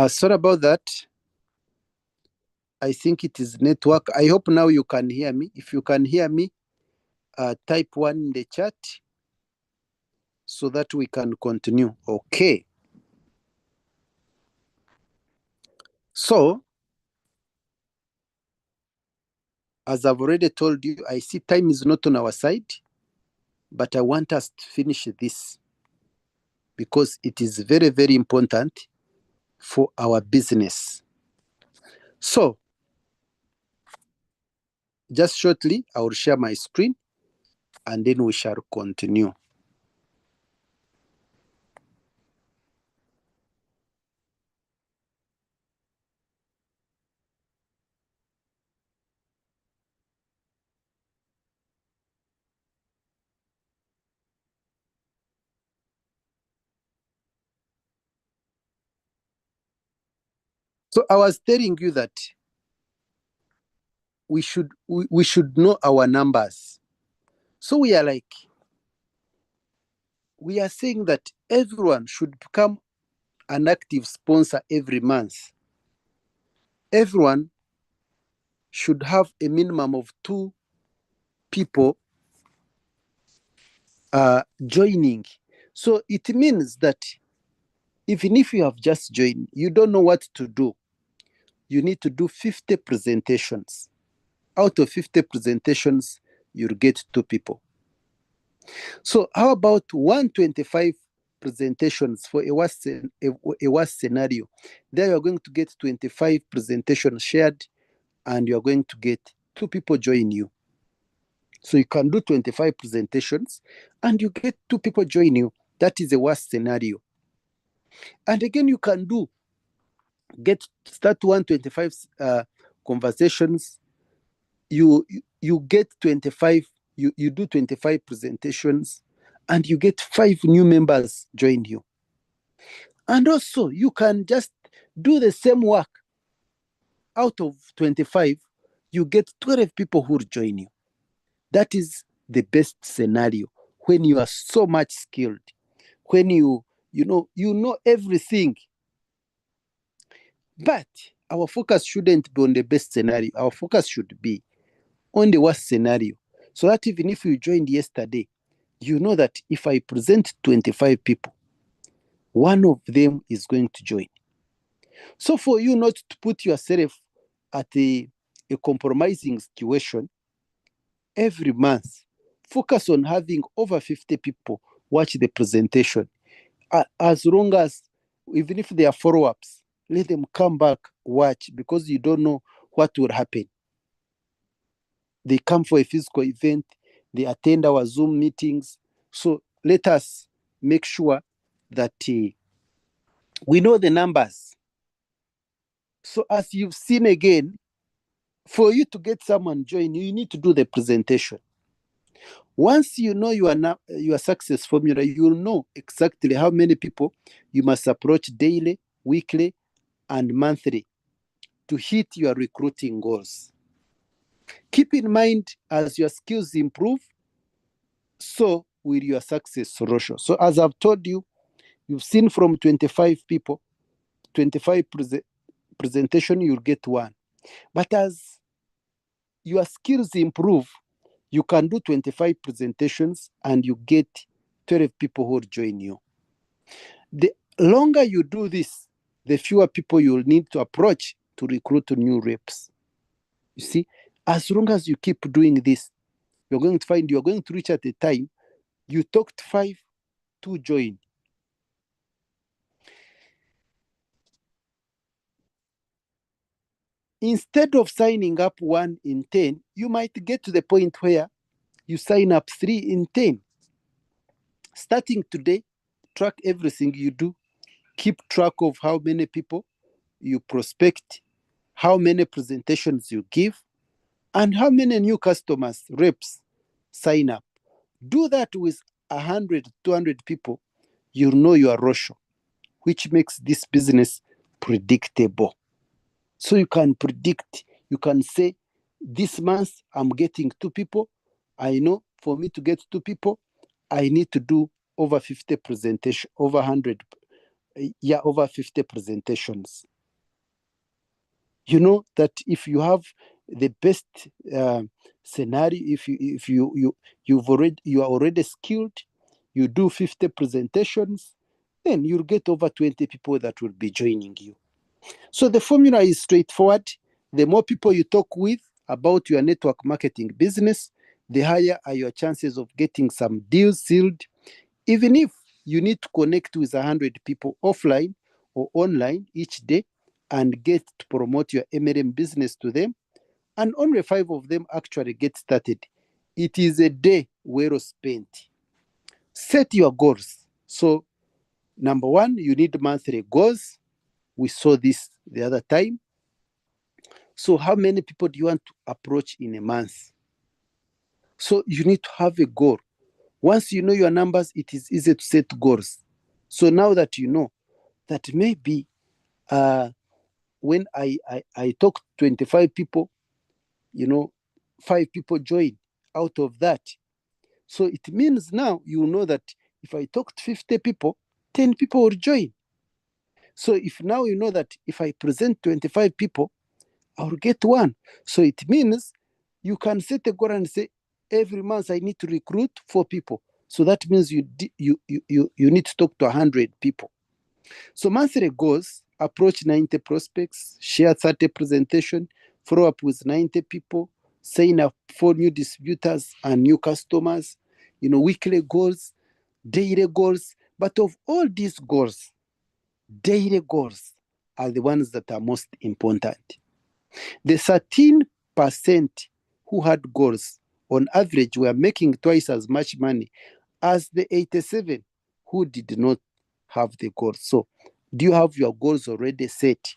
Sorry about that. I think it is network. I hope now you can hear me. If you can hear me, type 1 in the chat so that we can continue. Okay. So, as I've already told you, I see time is not on our side, but I want us to finish this because it is very, very important for our business. So, just shortly, I will share my screen and then we shall continue. So I was telling you that we should know our numbers. So we are saying that everyone should become an active sponsor every month. Everyone should have a minimum of 2 people joining. So it means that even if you have just joined, you don't know what to do. You need to do 50 presentations. Out of 50 presentations, you'll get 2 people. So how about 125 presentations for a worst scenario? There you're going to get 25 presentations shared and you're going to get 2 people join you. So you can do 25 presentations and you get 2 people join you. That is a worst scenario. And again, you can start 125 conversations. You get 25, you do 25 presentations and you get 5 new members join you. And also you can just do the same work. Out of 25, you get 12 people who join you. That is the best scenario when you are so much skilled, when you know everything. But our focus shouldn't be on the best scenario. Our focus should be on the worst scenario. So that even if you joined yesterday, you know that if I present 25 people, 1 of them is going to join. So for you not to put yourself at a compromising situation, every month, focus on having over 50 people watch the presentation. As long as, even if they are follow-ups, let them come back, watch, because you don't know what will happen. They come for a physical event, they attend our Zoom meetings. So let us make sure that we know the numbers. So as you've seen again, for you to get someone join you need to do the presentation. Once you know your success formula, you'll know exactly how many people you must approach daily, weekly, and monthly to hit your recruiting goals. Keep in mind, as your skills improve, so will your success ratio. So as I've told you, you've seen from 25 people, 25 presentation, you'll get 1. But as your skills improve, you can do 25 presentations and you get 12 people who join you. The longer you do this, the fewer people you'll need to approach to recruit new reps. You see, as long as you keep doing this, you're going to find you're going to reach at a time you talked 5 to join. Instead of signing up 1 in 10, you might get to the point where you sign up 3 in 10. Starting today, track everything you do. Keep track of how many people you prospect, how many presentations you give, and how many new customers, reps, sign up. Do that with 100, 200 people, you'll know your ratio, which makes this business predictable. So you can predict, you can say, this month I'm getting 2 people. I know for me to get 2 people, I need to do over 50 presentation, over 100 over 50 presentations. You know that if you have the best scenario, if you are already skilled, you do 50 presentations, then you'll get over 20 people that will be joining you. So the formula is straightforward. The more people you talk with about your network marketing business, the higher are your chances of getting some deals sealed. Even if you need to connect with 100 people offline or online each day and get to promote your Mlm business to them, and only 5 of them actually get started, it is a day well spent. Set your goals. So, number 1, you need monthly goals. We saw this the other time. So, how many people do you want to approach in a month? So, you need to have a goal. Once you know your numbers, it is easy to set goals. So, now that you know that maybe when I talk to 25 people, 5 people join out of that. So it means now you know that if I talk to 50 people, 10 people will join. So if now you know that if I present 25 people, I'll get 1. So it means you can set a goal and say, every month I need to recruit 4 people. So that means you need to talk to 100 people. So monthly goals: approach 90 prospects, share 30 presentation, follow up with 90 people, sign up 4 new distributors and new customers, weekly goals, daily goals. But of all these goals, daily goals are the ones that are most important. The 13% who had goals, on average, were making twice as much money as the 87 who did not have the goals. So, do you have your goals already set?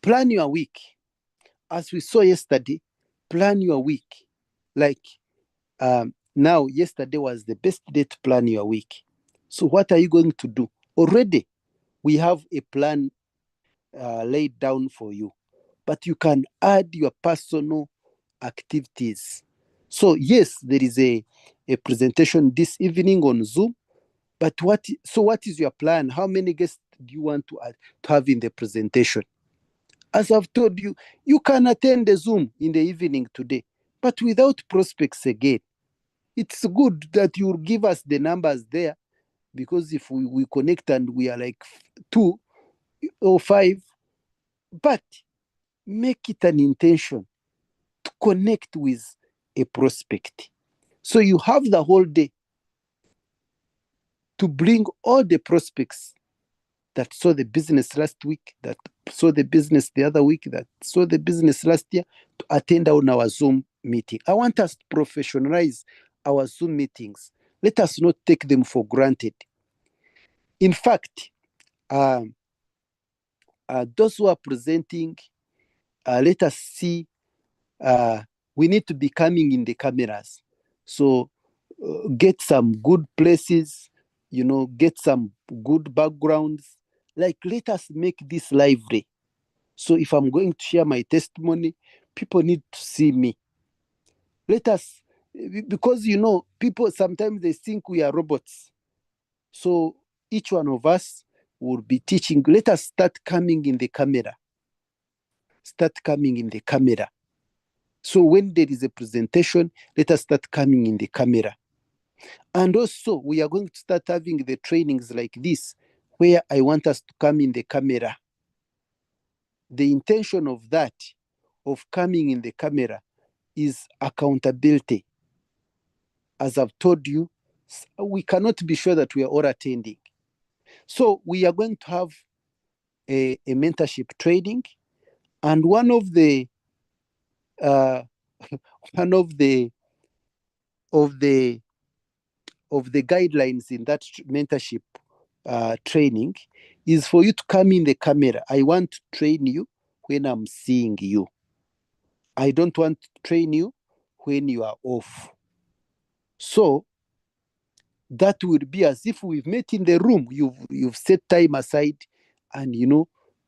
Plan your week. As we saw yesterday, plan your week. Like now, yesterday was the best day to plan your week. So what are you going to do? Already, we have a plan laid down for you. But you can add your personal activities. So yes, there is a presentation this evening on Zoom. But what is your plan? How many guests do you want to have in the presentation? As I've told you, you can attend the Zoom in the evening today, but without prospects again. It's good that you give us the numbers there, because if we connect and we are like 2 or 5, but make it an intention to connect with a prospect. So you have the whole day to bring all the prospects that saw the business last week, that saw the business the other week, that saw the business last year, to attend on our Zoom meeting. I want us to professionalize our Zoom meetings. Let us not take them for granted. In fact, those who are presenting, let us see, we need to be coming in the cameras. So get some good places, get some good backgrounds. Like, let us make this lively. So if I'm going to share my testimony, people need to see me. Let us, because people sometimes they think we are robots. So each one of us will be teaching. Let us start coming in the camera. Start coming in the camera. So when there is a presentation, let us start coming in the camera. And also, we are going to start having the trainings like this, where I want us to come in the camera. The intention of that, of coming in the camera, is accountability. As I've told you, we cannot be sure that we are all attending. So we are going to have a mentorship training, and one of the guidelines in that mentorship training is for you to come in the camera. I want to train you when I'm seeing you. I don't want to train you when you are off. So that will be as if we've met in the room. You've set time aside, and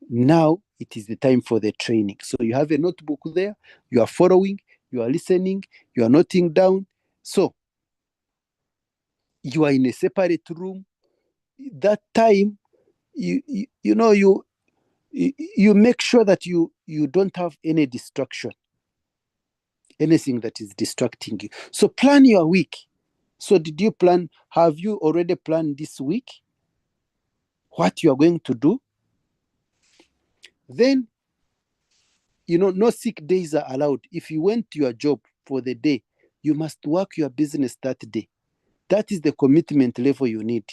now it is the time for the training. So you have a notebook there, you are following, you are listening, you are noting down. So you are in a separate room. that time, you make sure that you don't have any distraction, anything that is distracting you. So plan your week. So have you already planned this week what you are going to do? Then, no sick days are allowed. If you went to your job for the day, you must work your business that day. That is the commitment level you need.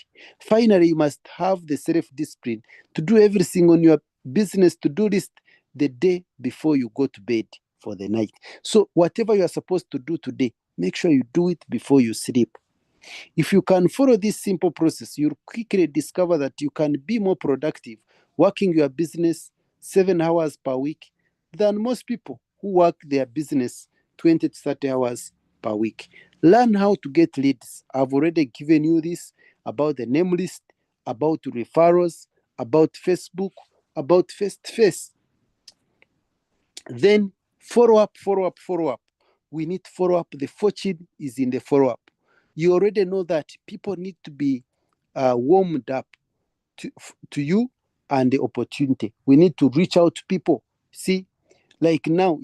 Finally, you must have the self-discipline to do everything on your business to-do list the day before you go to bed for the night. So whatever you are supposed to do today, make sure you do it before you sleep. If you can follow this simple process, you'll quickly discover that you can be more productive working your business 7 hours per week than most people who work their business 20 to 30 hours per week. Learn how to get leads. I've already given you this about the name list, about referrals, about Facebook, about face-to-face. Then follow up. We need follow up. The fortune is in the follow up. You already know that people need to be warmed up to you and the opportunity. We need to reach out to people. See, like now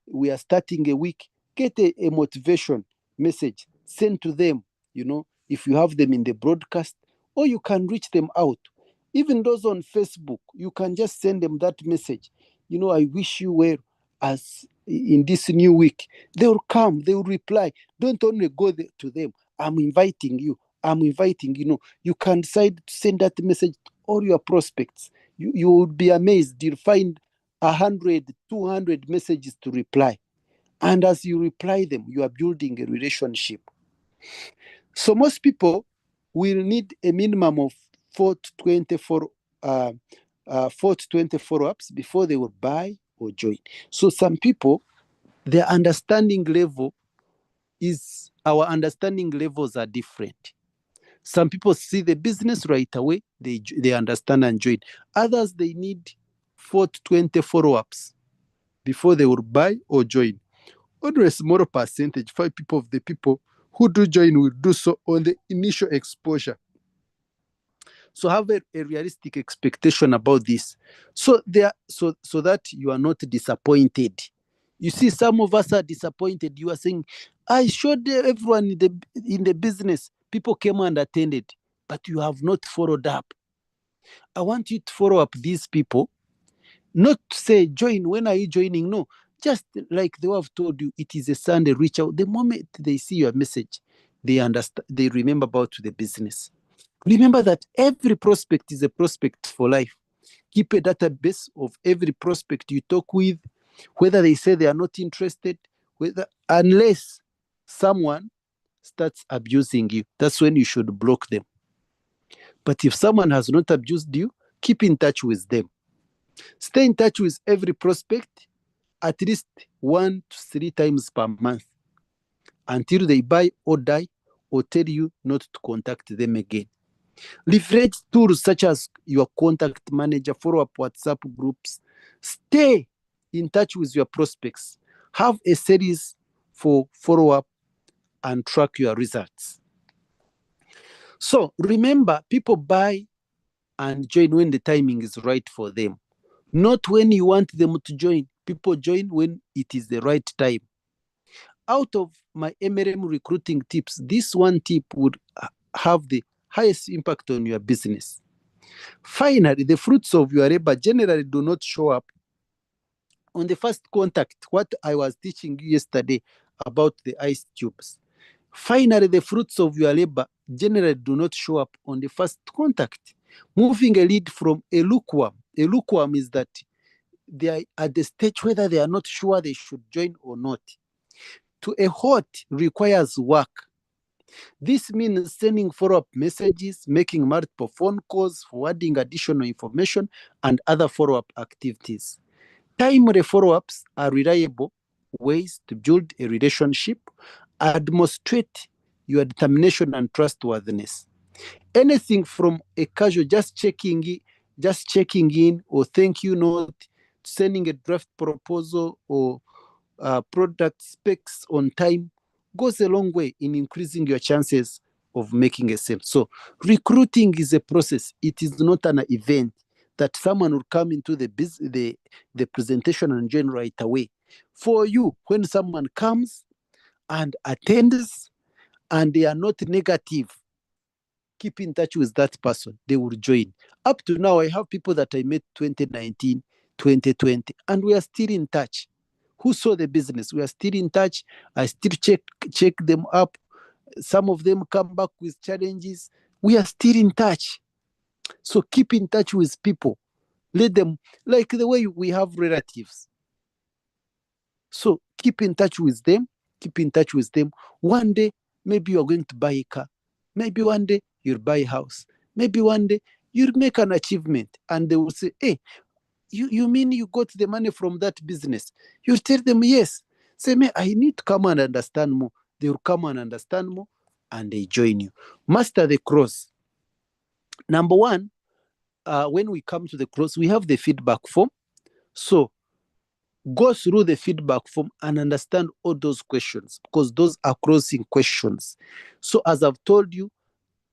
we are starting a week. Get a motivation message, send to them, if you have them in the broadcast, or you can reach them out. Even those on Facebook, you can just send them that message. I wish you well as in this new week. They will come, they will reply. Don't only go to them. I'm inviting you. You can decide to send that message to all your prospects. You would be amazed. You'll find 100, 200 messages to reply. And as you reply them, you are building a relationship. So most people will need a minimum of 4 to 24 follow-ups before they will buy or join. So some people, their understanding level our understanding levels are different. Some people see the business right away, they understand and join. Others, they need 4 to 20 follow-ups before they will buy or join. Only a smaller percentage, 5% of the people who do join will do so on the initial exposure. So have a realistic expectation about this, so that you are not disappointed. You see, some of us are disappointed. You are saying, I showed everyone in the business, people came and attended, but you have not followed up. I want you to follow up these people, not to say join. When are you joining? No, just like they have told you, it is a Sunday, reach out. The moment they see your message, they understand, they remember about the business. Remember that every prospect is a prospect for life. Keep a database of every prospect you talk with, whether they say they are not interested, unless someone starts abusing you. That's when you should block them. But if someone has not abused you, keep in touch with them. Stay in touch with every prospect at least 1 to 3 times per month until they buy or die or tell you not to contact them again. Leverage tools such as your contact manager, follow-up WhatsApp groups. Stay in touch with your prospects. Have a series for follow-up and track your results. So remember, people buy and join when the timing is right for them, not when you want them to join. People join when it is the right time. Out of my Mlm recruiting tips, this one tip would have the highest impact on your business. Finally, the fruits of your labor generally do not show up on the first contact. What I was teaching you yesterday about the ice tubes. Finally, the fruits of your labor generally do not show up on the first contact. Moving a lead from a lukewarm is that they are at the stage whether they are not sure they should join or not, to a hot requires work. This means sending follow-up messages, making multiple phone calls, forwarding additional information, and other follow-up activities. Timely follow-ups are reliable ways to build a relationship and demonstrate your determination and trustworthiness. Anything from a casual just checking in or thank you note, sending a draft proposal or product specs on time goes a long way in increasing your chances of making a sale. So recruiting is a process. It is not an event that someone will come into the presentation and join right away. For you, when someone comes and attends and they are not negative, keep in touch with that person. They will join. Up to now, I have people that I met 2019, 2020, and we are still in touch. Who saw the business? We are still in touch. I still check them up. Some of them come back with challenges. We are still in touch. So keep in touch with people. Let them, like the way we have relatives. So keep in touch with them. Keep in touch with them. One day, maybe you're going to buy a car. Maybe one day you'll buy a house. Maybe one day you'll make an achievement. And they will say, hey, you mean you got the money from that business? You tell them yes. Say, man, I need to come and understand more. They will come and understand more and they join you. Master the cross. Number one, when we come to the cross, we have the feedback form. So go through the feedback form and understand all those questions, because those are crossing questions. So as I've told you,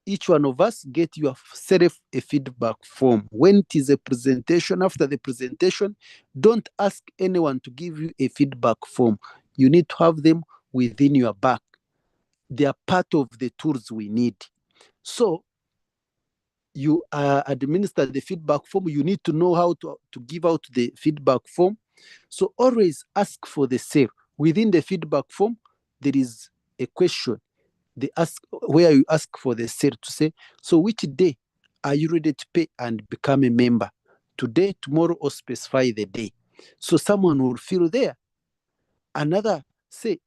each one of us get yourself a feedback form. When it is a presentation, after the presentation, don't ask anyone to give you a feedback form. You need to have them within your bag. They are part of the tools we need. So you administer the feedback form. You need to know how to give out the feedback form. So always ask for the sale. Within the feedback form, there is a question. They ask where you ask for the sale to say, so which day are you ready to pay and become a member? Today, tomorrow, or specify the day. So someone will feel there. Another say,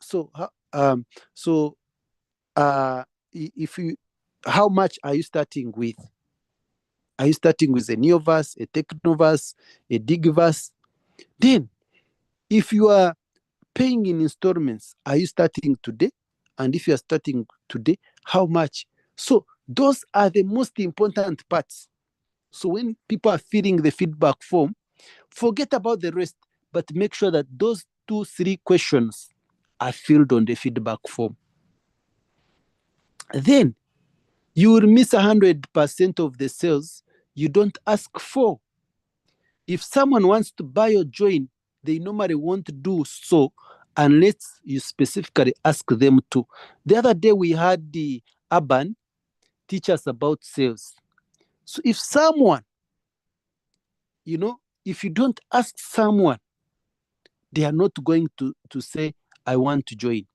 if you, how much are you starting with? Are you starting with a neoverse, a technoverse, a digverse? Then, if you are paying in installments, are you starting today? And if you are starting today, how much? So those are the most important parts. So when people are filling the feedback form, forget about the rest, but make sure that those 2-3 questions are filled on the feedback form. Then you will miss 100% of the sales you don't ask for. If someone wants to buy or join, they normally won't do so unless you specifically ask them to. The other day we had the Urban teach us about sales. So if someone, if you don't ask someone, they are not going to say, I want to join.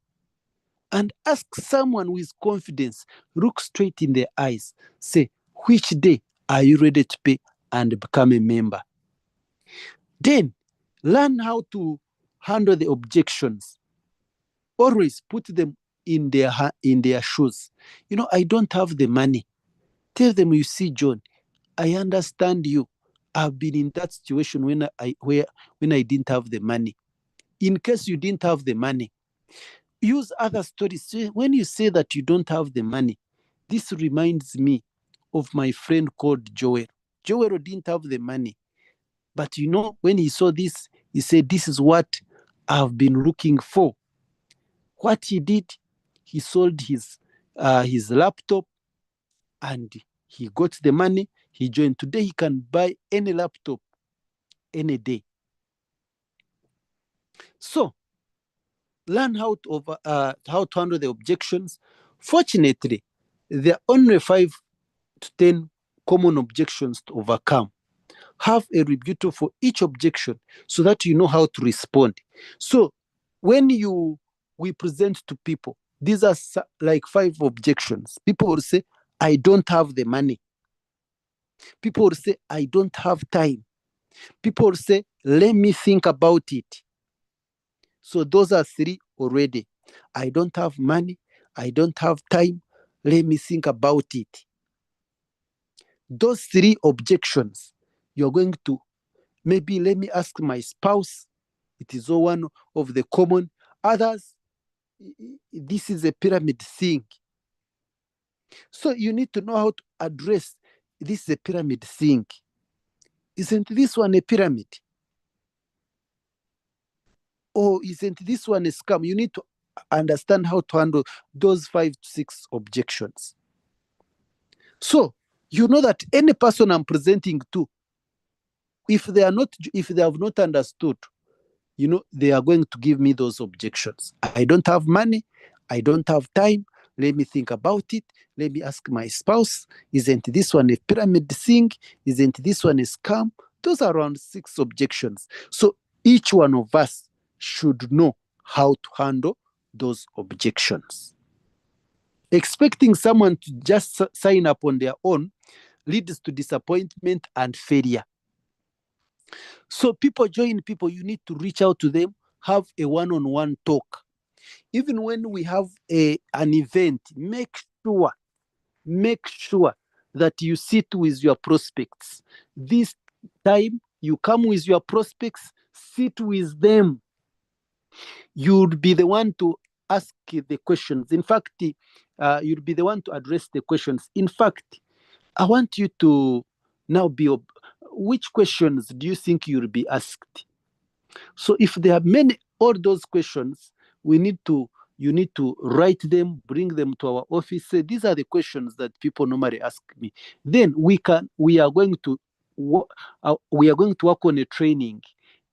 And ask someone with confidence, look straight in their eyes, say, which day are you ready to pay and become a member? Then learn how to handle the objections. Always put them in their shoes. I don't have the money. Tell them, you see, John, I understand you. I've been in that situation when I didn't have the money. In case you didn't have the money, use other stories. When you say that you don't have the money, this reminds me of my friend called Joel. Joel didn't have the money. But when he saw this, he said, this is what I've been looking for. What he did, he sold his laptop and he got the money. He joined. Today he can buy any laptop any day. So learn how to handle the objections. Fortunately, there are only 5 to 10 common objections to overcome. Have a rebuttal for each objection so that you know how to respond. So when we present to people, these are like 5 objections. People will say, I don't have the money. People will say, I don't have time. People will say, let me think about it. So those are 3 already. I don't have money. I don't have time. Let me think about it. Those 3 objections, you're going to, maybe let me ask my spouse. It is all one of the common. Others, this is a pyramid thing. So you need to know how to address, this is a pyramid thing. Isn't this one a pyramid? Or isn't this one a scam? You need to understand how to handle those 5 to 6 objections. So you know that any person I'm presenting to, if they have not understood, they are going to give me those objections. I don't have money. I don't have time. Let me think about it. Let me ask my spouse. Isn't this one a pyramid thing? Isn't this one a scam? Those are around 6 objections. So each one of us should know how to handle those objections. Expecting someone to just sign up on their own leads to disappointment and failure. So people join people, you need to reach out to them, have a one-on-one talk. Even when we have an event, make sure that you sit with your prospects. This time you come with your prospects, sit with them. You'll be the one to ask the questions. In fact, you'll be the one to address the questions. In fact, I want you to now which questions do you think you'll be asked? So if there are all those questions, you need to write them, bring them to our office. Say, these are the questions that people normally ask me. Then we are going to work on a training.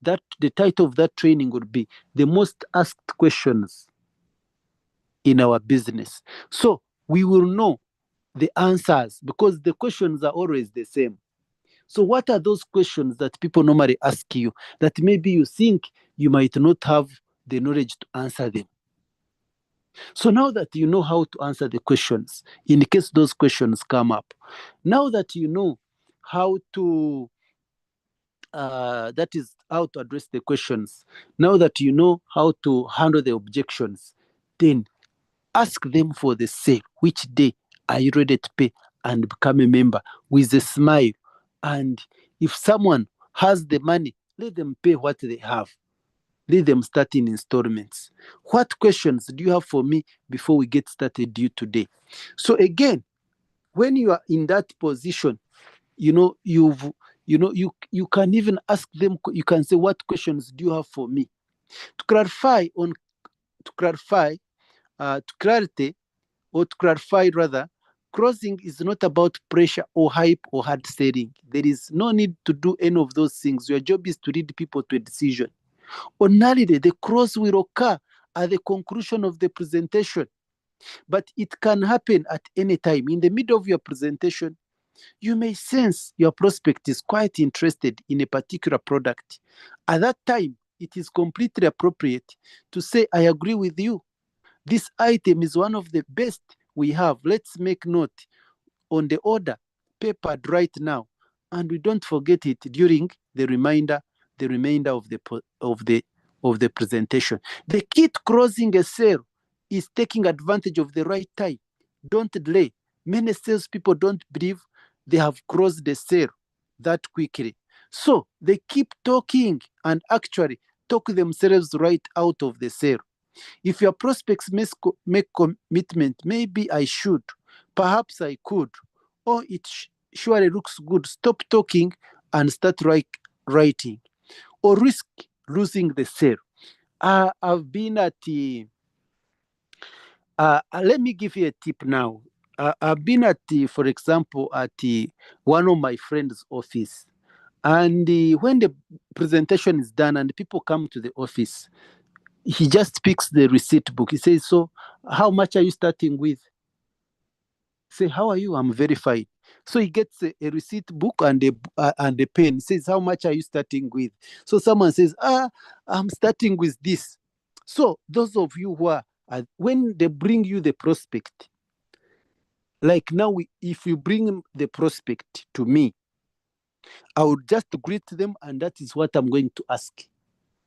That the title of that training would be the most asked questions in our business. So we will know the answers because the questions are always the same. So what are those questions that people normally ask you that maybe you think you might not have the knowledge to answer them? So now that you know how to answer the questions, in case those questions come up, now that you know how to that is how to address the questions, now that you know how to handle the objections, then ask them for the sale. Which day are you ready to pay and become a member with a smile? And if someone has the money, let them pay what they have. Let them start in installments. What questions do you have for me before we get started due today? So again, when you are in that position, you can even ask them. You can say, what questions do you have for me? To clarify rather, closing is not about pressure or hype or hard selling. There is no need to do any of those things. Your job is to lead people to a decision. Ordinarily, the close will occur at the conclusion of the presentation, but it can happen at any time. In the middle of your presentation, you may sense your prospect is quite interested in a particular product. At that time, it is completely appropriate to say, I agree with you. This item is one of the best we have. Let's make note on the order papered right now, and we don't forget it during the remainder of the presentation. The key to closing a sale is taking advantage of the right time. Don't delay. Many salespeople don't believe they have closed the sale that quickly, so they keep talking and actually talk themselves right out of the sale. If your prospects make commitment, maybe I should, perhaps I could, or it surely looks good, stop talking and start writing, or risk losing the sale. I've been at let me give you a tip now. I've been at for example, at one of my friend's office, and when the presentation is done and people come to the office, he just picks the receipt book. He says, so how much are you starting with? Say, how are you? I'm verified. So he gets a receipt book and a pen. He says, how much are you starting with? So someone says, I'm starting with this. So those of you who are, when they bring you the prospect, like now, if you bring the prospect to me, I would just greet them, and that is what I'm going to ask.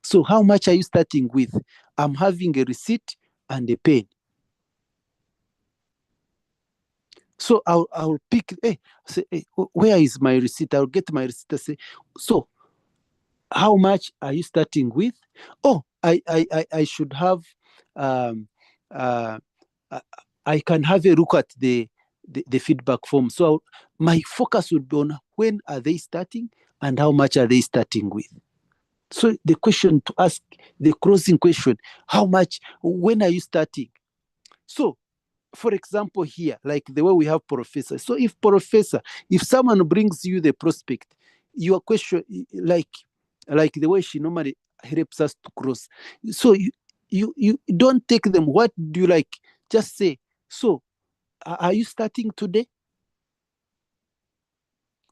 So how much are you starting with? I'm having a receipt and a pen. So I'll pick, say, where is my receipt? I'll get my receipt and say, so how much are you starting with? Oh, I should have, I can have a look at the feedback form. So my focus would be on when are they starting and how much are they starting with. So the question to ask, the closing question, how much, when are you starting? So For example, here, like the way we have professor. So if someone brings you the prospect, your question, like the way she normally helps us to cross. So you don't take them. What do you like? Just say, so are you starting today?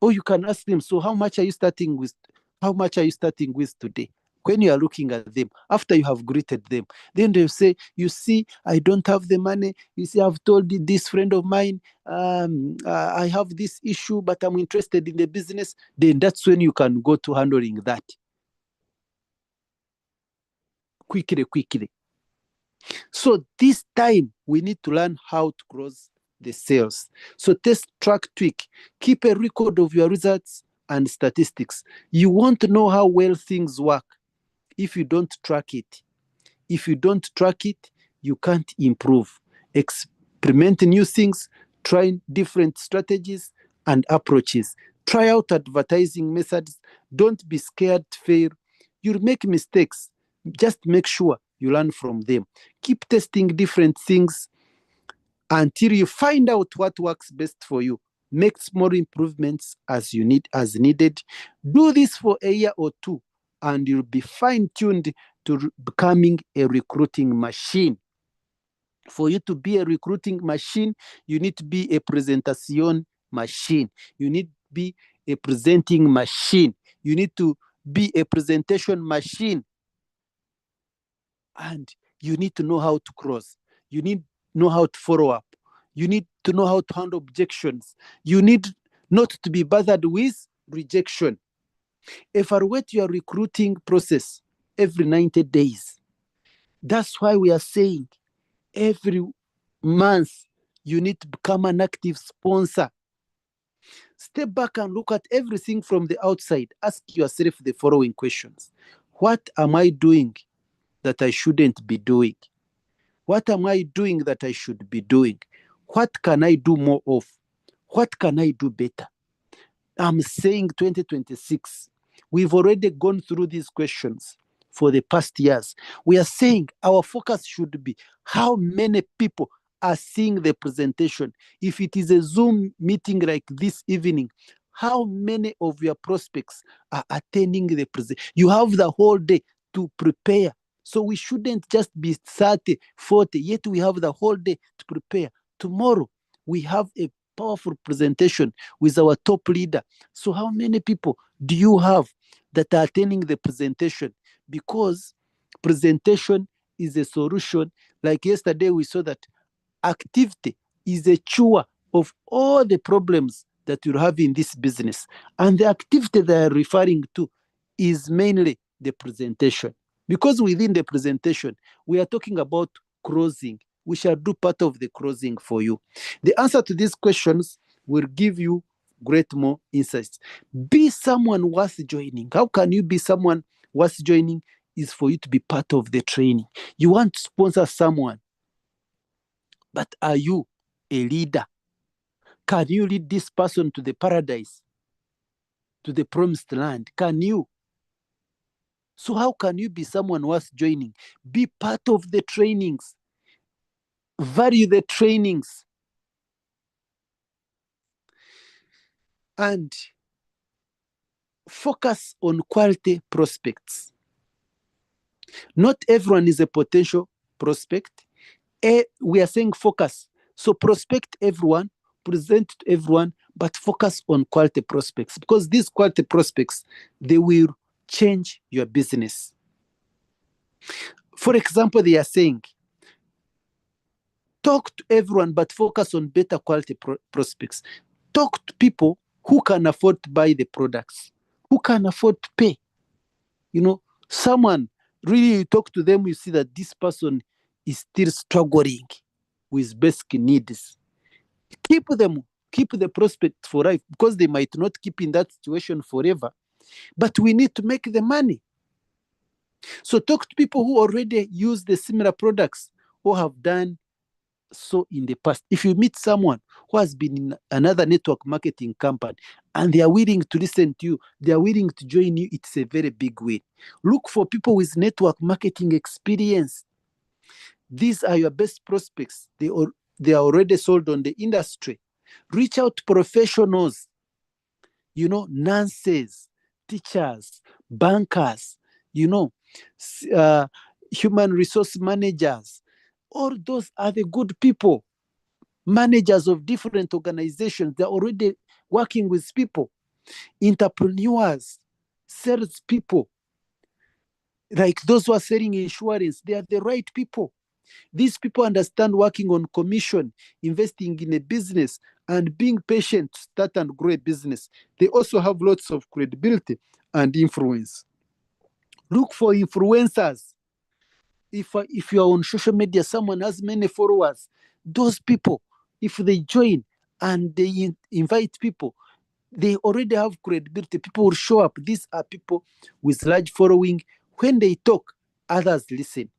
Or you can ask them, so how much are you starting with? How much are you starting with today? When you are looking at them, after you have greeted them, then they'll say, you see, I don't have the money. You see, I've told this friend of mine, I have this issue, but I'm interested in the business. Then that's when you can go to handling that. Quickly. So this time, we need to learn how to close the sales. So test, track, tweak. Keep a record of your results and statistics. You won't know how well things work if you don't track it. If you don't track it, you can't improve. Experiment new things, try different strategies and approaches. Try out advertising methods. Don't be scared to fail. You'll make mistakes. Just make sure you learn from them. Keep testing different things until you find out what works best for you. Make small improvements as needed. Do this for a year or two, and you'll be fine-tuned to becoming a recruiting machine. For you to be a recruiting machine, you need to be a presentation machine. You need to be a presenting machine. You need to be a presentation machine. And you need to know how to cross. You need to know how to follow up. You need to know how to handle objections. You need not to be bothered with rejection. Evaluate your recruiting process every 90 days. That's why we are saying every month you need to become an active sponsor. Step back and look at everything from the outside. Ask yourself the following questions. What am I doing that I shouldn't be doing? What am I doing that I should be doing? What can I do more of? What can I do better? I'm saying 2026. We've already gone through these questions for the past years. We are saying our focus should be how many people are seeing the presentation. If it is a Zoom meeting like this evening, how many of your prospects are attending the presentation? You have the whole day to prepare. So we shouldn't just be 30, 40, yet we have the whole day to prepare. Tomorrow, we have a powerful presentation with our top leader. So how many people do you have that are attending the presentation? Because presentation is a solution. Like yesterday, we saw that activity is a cure of all the problems that you have in this business. And the activity they are referring to is mainly the presentation. Because within the presentation, we are talking about closing. We shall do part of the closing for you. The answer to these questions will give you great more insights. Be someone worth joining. How can you be someone worth joining? Is for you to be part of the training. You want to sponsor someone, but are you a leader? Can you lead this person to the paradise, to the promised land? Can you? So how can you be someone worth joining? Be part of the trainings. Value the trainings. And focus on quality prospects. Not everyone is a potential prospect. We are saying focus. So prospect everyone, present to everyone, but focus on quality prospects, because these quality prospects, they will change your business. For example, they are saying, talk to everyone, but focus on better quality prospects. Talk to people who can afford to buy the products, who can afford to pay. Someone, really, you talk to them, you see that this person is still struggling with basic needs. Keep the prospect for life, because they might not keep in that situation forever, but we need to make the money. So talk to people who already use the similar products or have done so in the past. If you meet someone who has been in another network marketing company and they are willing to listen to you, they are willing to join you, it's a very big win. Look for people with network marketing experience. These are your best prospects. they are already sold on the industry. Reach out to professionals, nurses, teachers, bankers, human resource managers. All those are the good people, managers of different organizations. They're already working with people, entrepreneurs, sales people, like those who are selling insurance. They are the right people. These people understand working on commission, investing in a business, and being patient to start and grow a business. They also have lots of credibility and influence. Look for influencers. If you are on social media, someone has many followers. Those people, if they join and they invite people, they already have credibility. People will show up. These are people with large following. When they talk, others listen.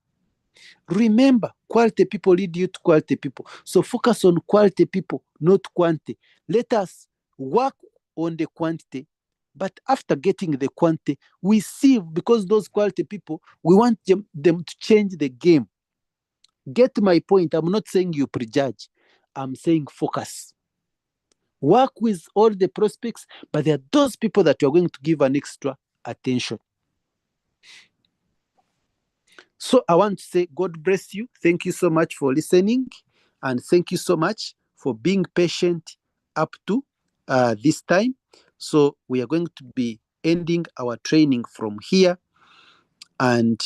Remember, quality people lead you to quality people. So focus on quality people, not quantity. Let us work on the quantity, but after getting the quantity, we see, because those quality people, we want them to change the game. Get my point? I'm not saying you prejudge. I'm saying focus. Work with all the prospects, but there are those people that you're going to give an extra attention. So I want to say, God bless you. Thank you so much for listening. And thank you so much for being patient up to this time. So we are going to be ending our training from here. And